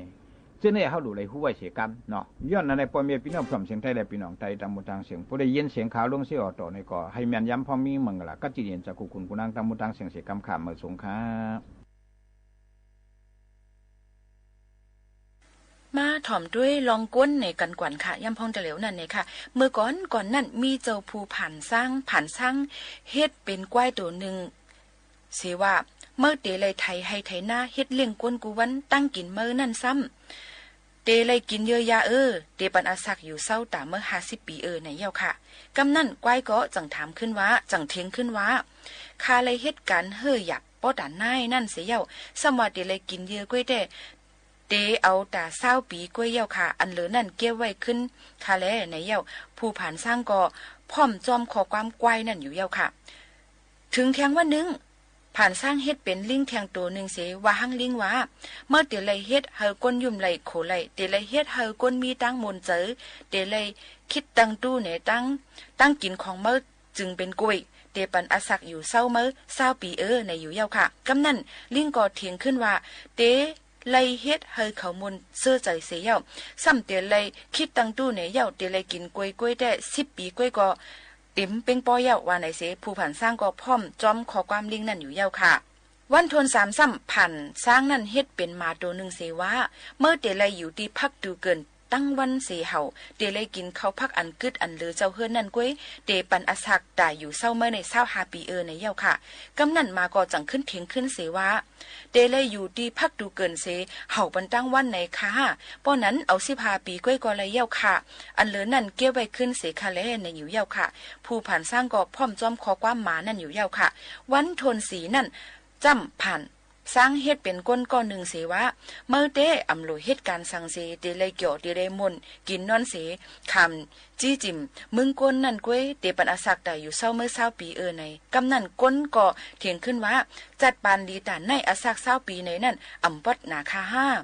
ซึ่งเนี่ยเขาดูเลยหู้ไว้เสียกันเนาะย้อนในปอมีพี่น้องพร้อมเสียงไทยและพี่น้องไทยตามมุทางเสียงผู้ได้ยินเสียงข่าวลงเสียออต่อในก่อให้แม่นย้ำพอมีมังละก็จีเรียนจากคุณกุนังตามมุทางเสียงเสียกำขามเมื่อสงครับมาถ่อมด้วยลองก้นในกันกวนค่ะย่ำพองจะเหลวนั่นเนี่ยค่ะเมื่อก่อนนั่นมีเจ้าภูผ่านสร้างเฮ็ดเป็นกล้วยตัวหนึ่งเสว่าเมื่อเตเลยไทยให้ไทยหน้าเฮ็ดเลี้ยงก้นกูวันตั้งกินเมื่อนั่นซ้ำเตเลยกินเยอะยาเตปันอาศักอยู่เศร้าตาเมื่อ50 ปีในเย้าค่ะกำนั่นกล้วยก็จังถามขึ้นว่าจังเทียงขึ้นว่าคาเลยเฮ็ดกันเฮ่อหยับป้อด่านนายนั่นเสียเย้าสมว่าเตเลยกินเยอะกล้วยเตเอาตา20 ปีกล้วยเย้าค่ะอันเหลือนั่นเก็บไว้ขึ้นคาแลในเย้าผู้ผ่านสร้างก็พร้อมจอมขอความกล้วยนั่นอยู่เย้าค่ะถึงแทงว่านึงผ่านสร้างเฮ็ดเป็นลิงแทงตัวหนึ่งเสว่าหังลิงว่าเมื่อเตเลยเฮ็ดเฮาก้นยุ่มไหลโขไหลเตเลยเฮ็ดเฮาก้นมีตั้งมนเจอเตเลยคิดตั้งตู้เนี่ยตั้งกินของเมื่อจึงเป็นกล้วยเตปันอาศักอยู่เศร้าเมื่อ20 ปีในอยู่เย้าค่ะกำนั่นลิงก็เถียงขึ้นว่าเตไล่เฮ็ดให้เขามุนเสื้อใจเสียเย้าซ้ำเตเลยคิดตั้งตู้เนี่ยเย้าเตเลยกินกล้วยได้10 ปีกล้วยก็เต็มเป็นปอเย้าว่าไหนเสผู้ผ่านสร้างก็พร้อมจอมขอความลิงนั่นอยู่เย้าค่ะวันทน3 ซ้ำผ่านสร้างนั่นเฮ็ดเป็นมาตัวหนึ่งเสว่าเมื่อเตเลยอยู่ที่พักดูเกินตั้งวันเสเห่าเตเลยกินข้าวพักอันกึดอันเลือเจ้าเฮือนนั่นก้วยเตปันอาศักตายอยู่เศร้าเมื่อใน25 ปีในเย้าค่ะกำนั่นมาก็จังขึ้นเถียงขึ้นเสว่าเตเลยอยู่ที่พักดูเกินเสเห่าปันตั้งวันในค่ะป้อนั้นเอา15 ปีก้วยก็เลยเย้าค่ะอันเลือนั่นเก็บไว้ขึ้นเสคาแลในอยู่เย้าค่ะผู้ผ่านสร้างก็พร้อมจอมขอความหมานั่นอยู่เย้าค่ะวันทนสีนั่นจำผ่านสร้างเฮ็ดเป็นก้นก้อนหนึ่งเสว่าเมื่อเต้อำโลเฮ็ดการสั่งเสเตเลยเกี่ยวเตเลยมนกินนอนเสคำจี้จิมมึงก้นนั่นก้วยเตปันอาศักได้อยู่เศร้าเมื่อ20 ปีในกำนั่นก้นก็เถียงขึ้นว่าจัดปานดีตาในอาศัก20 ปีในนั่นอำปดนาคา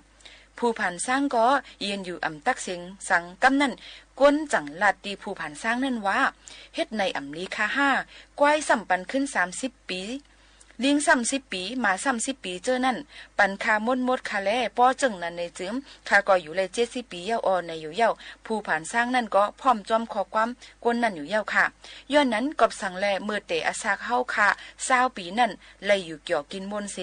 5ผู้ผ่านสร้างก็เย็นอยู่อำตักเสียงสั่งกำนั่นก้นจังลาดตีผู้ผ่านสร้างนั่นว่าเฮ็ดในอำลีคา5กวายสัมปันขึ้น30 ปีลิง30 ปีมา30 ปีเจอนั่นปันคามดคาแลป้อจึงนั่นในจืมคาก็อยู่เลย70 ปีเย้าในอยู่เย้าผู้ผ่านสร้างนั่นก็พร้อมจอมขอความก้นนั่นอยู่เย้าค่ะย้อนนั้นกับสั่งแลเมื่อเตอาศักเฮาค่ะ20 ปีนั่นเลยอยู่เกี่ยวกินมนเส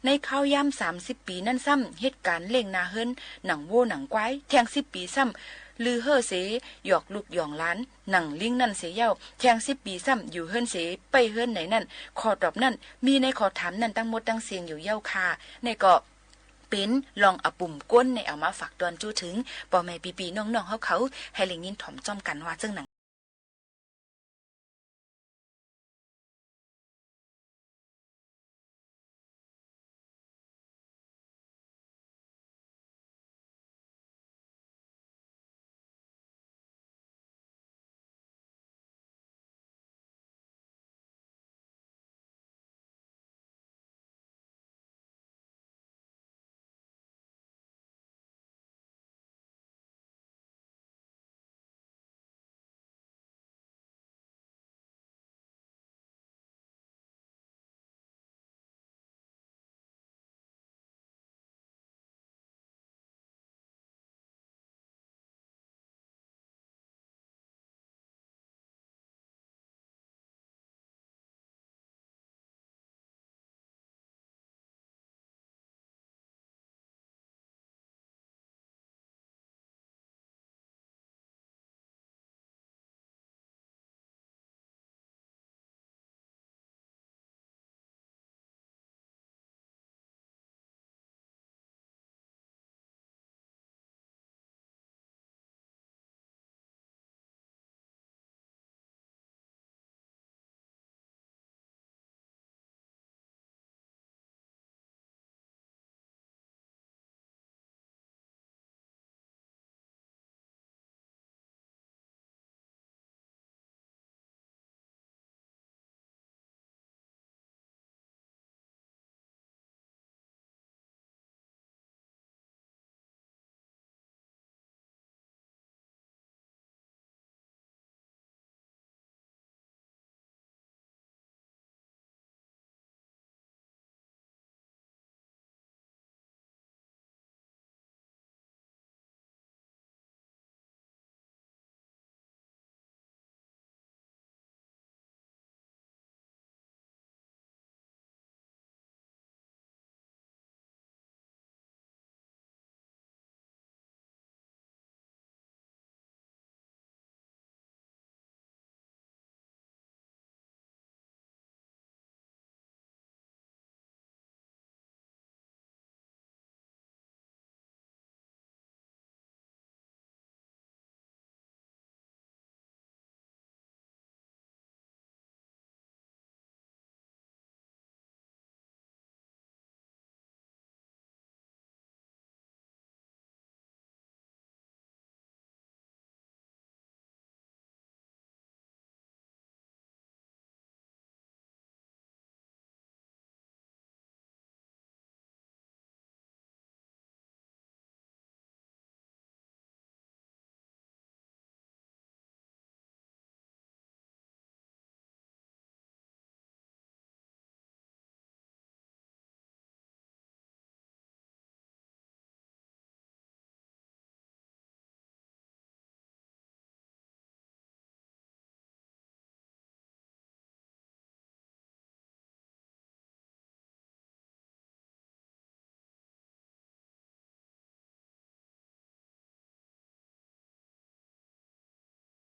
ในข้าวยาม30 ปีนั่นซ้ำเหตุการณ์เล่งนาเฮินหนังโวหนังควายแทง10 ปีซ้ำลือเฮ่อเสหยอกลูกหยองล้านหนังลิงนั่นเสเย้าแทง10 ปีซ้ำอยู่เฮิรนเสไปเฮิรนไหนนั่นขอตอบนั่นมีในขอถามนั่นตั้งหมดตั้งเสียงอยู่เย้าค่ะในก็ เป็นลองเอาปุ่มก้นในเอามาฝากตอนจู้ถึงป่อแม่ปีๆน้องๆเขาให้เล็งยินถ่อมจ้อมกันว่าจังหนัง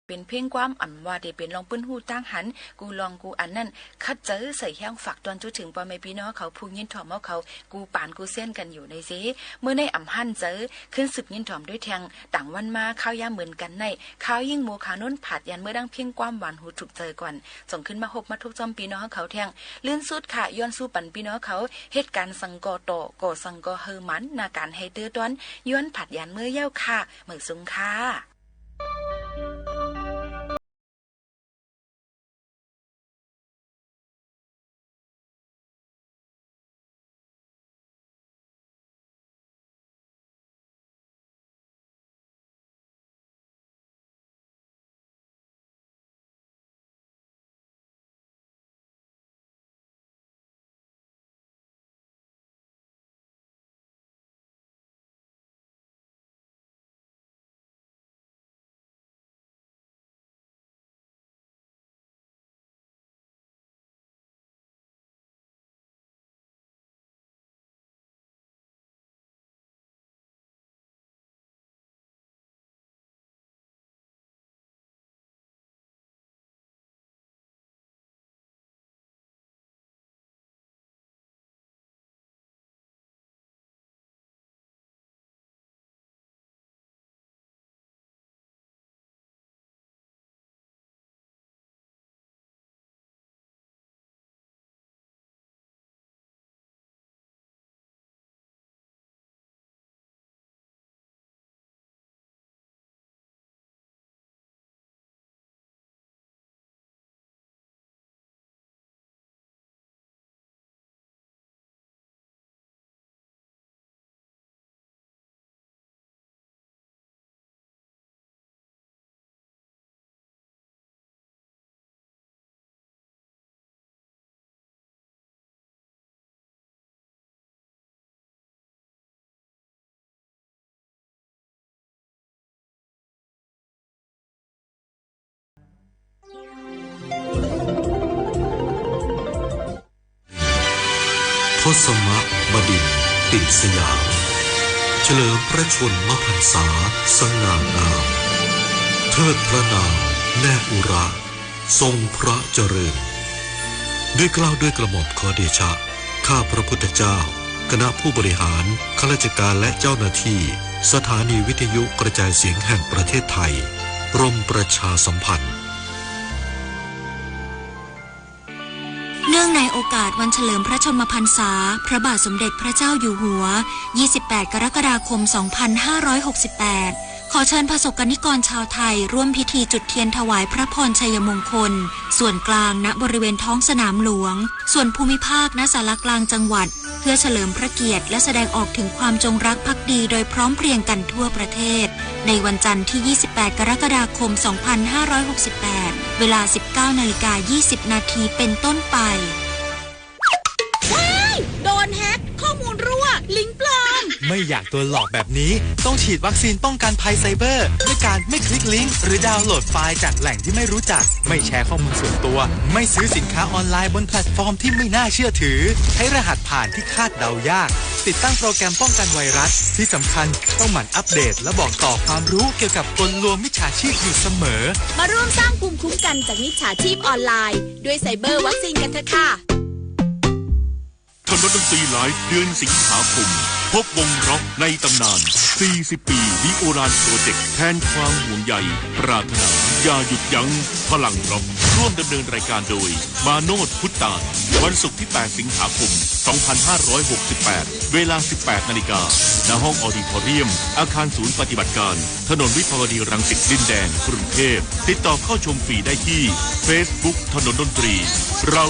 เป็นเพ่งความอ่ำว่าเดเป็นลองปื้นหูตั้งหันกูลองกูอันนั่นคัดเจอใส่แห้งฝากตอนจุถึงปอแม่พี่น้องเขาพูยินถ่อมเอาเขากูป่านกูเส้นกันอยู่ในเซเมื่อในอ่ำหั่นเจอขึ้นสืบยินถ่อมด้วยแทงต่างวันมาข้าวยาเหมือนกันในข้าวยิ่งโมขาน้นผัดยันเมื่อดังเพ่งความหวานหูถูกเจอก่อนส่งขึ้นมาหบมาทุกจอมพี่น้องเขาแทงลื่นสุดค่ะย้อนสู้ปั่นพี่น้องเขาเหตุการณ์สังกอโตก่อสังกอเฮอมันนาการให้เตือต้นย้อนผัดยันเมื่อเย้าค่ะเหมือซุงค่ะ ศมบดินทร์ติสยามเฉลิมพระชนมพรรษาสง่างามเทิดพระนามแน่อุระทรงพระเจริญด้วยเกล้าด้วยกระหม่อมขอเดชะข้าพระพุทธเจ้าคณะผู้บริหารข้าราชการและเจ้าหน้าที่สถานีวิทยุกระจายเสียงแห่งประเทศไทยกรมประชาสัมพันธ์เนื่องในโอกาสวันเฉลิมพระชนมพรรษาพระบาทสมเด็จพระเจ้าอยู่หัว28กรกฎาคม2568ขอเชิญประสบกนิกรชาวไทยร่วมพิธีจุดเทียนถวายพระพรชัยมงคลส่วนกลางณบริเวณท้องสนามหลวงส่วนภูมิภาคณศาลากลางจังหวัดเพื่อเฉลิมพระเกียรติและแสดงออกถึงความจงรักภักดีโดยพร้อมเพรียงกันทั่วประเทศในวันจันทร์ที่28กรกฎาคม2568เวลา 19:20 นาทีเป็นต้นไปว้ายโดนแฮกข้อมูลรั่วลิงก์ปลอม ไม่อยากโดนหลอกแบบนี้ต้องฉีดวัคซีนป้องกันภัยไซเบอร์ด้วยการไม่คลิกลิงก์หรือดาวน์โหลดไฟล์จากแหล่งที่ไม่รู้จักไม่แชร์ข้อมูลส่วนตัวไม่ซื้อสินค้าออนไลน์บนแพลตฟอร์มที่ไม่น่าเชื่อถือใช้รหัสผ่านที่คาดเดายากติดตั้งโปรแกรมป้องกันไวรัสที่สำคัญต้องหมั่นอัปเดตและบอกต่อความรู้เกี่ยวกับกลลวงมิจฉาชีพอยู่เสมอมาร่วมสร้างภูมิคุ้มกันจากมิจฉาชีพออนไลน์ด้วยไซเบอร์วัคซีนกันเถอะค่ะถนนดนตรีไลฟ์เดือนสิงหาคมพบวงร็อกในตำนาน40ปีดิโอรานโปรเจกต์แทนความห่วงใยปรารถนาอย่าหยุดยั้งพลังร็อกร่วมดำเนินรายการโดยมาโนดพุทธาวันศุกร์ที่8สิงหาคม2568เวลา 18 นาฬิกาณห้องออดิทอเรียมอาคารศูนย์ปฏิบัติการถนนวิภาวดีรังสิตดินแดงกรุงเทพติดต่อเข้าชมฟรีได้ที่ Facebook ถนนดนตรีเรา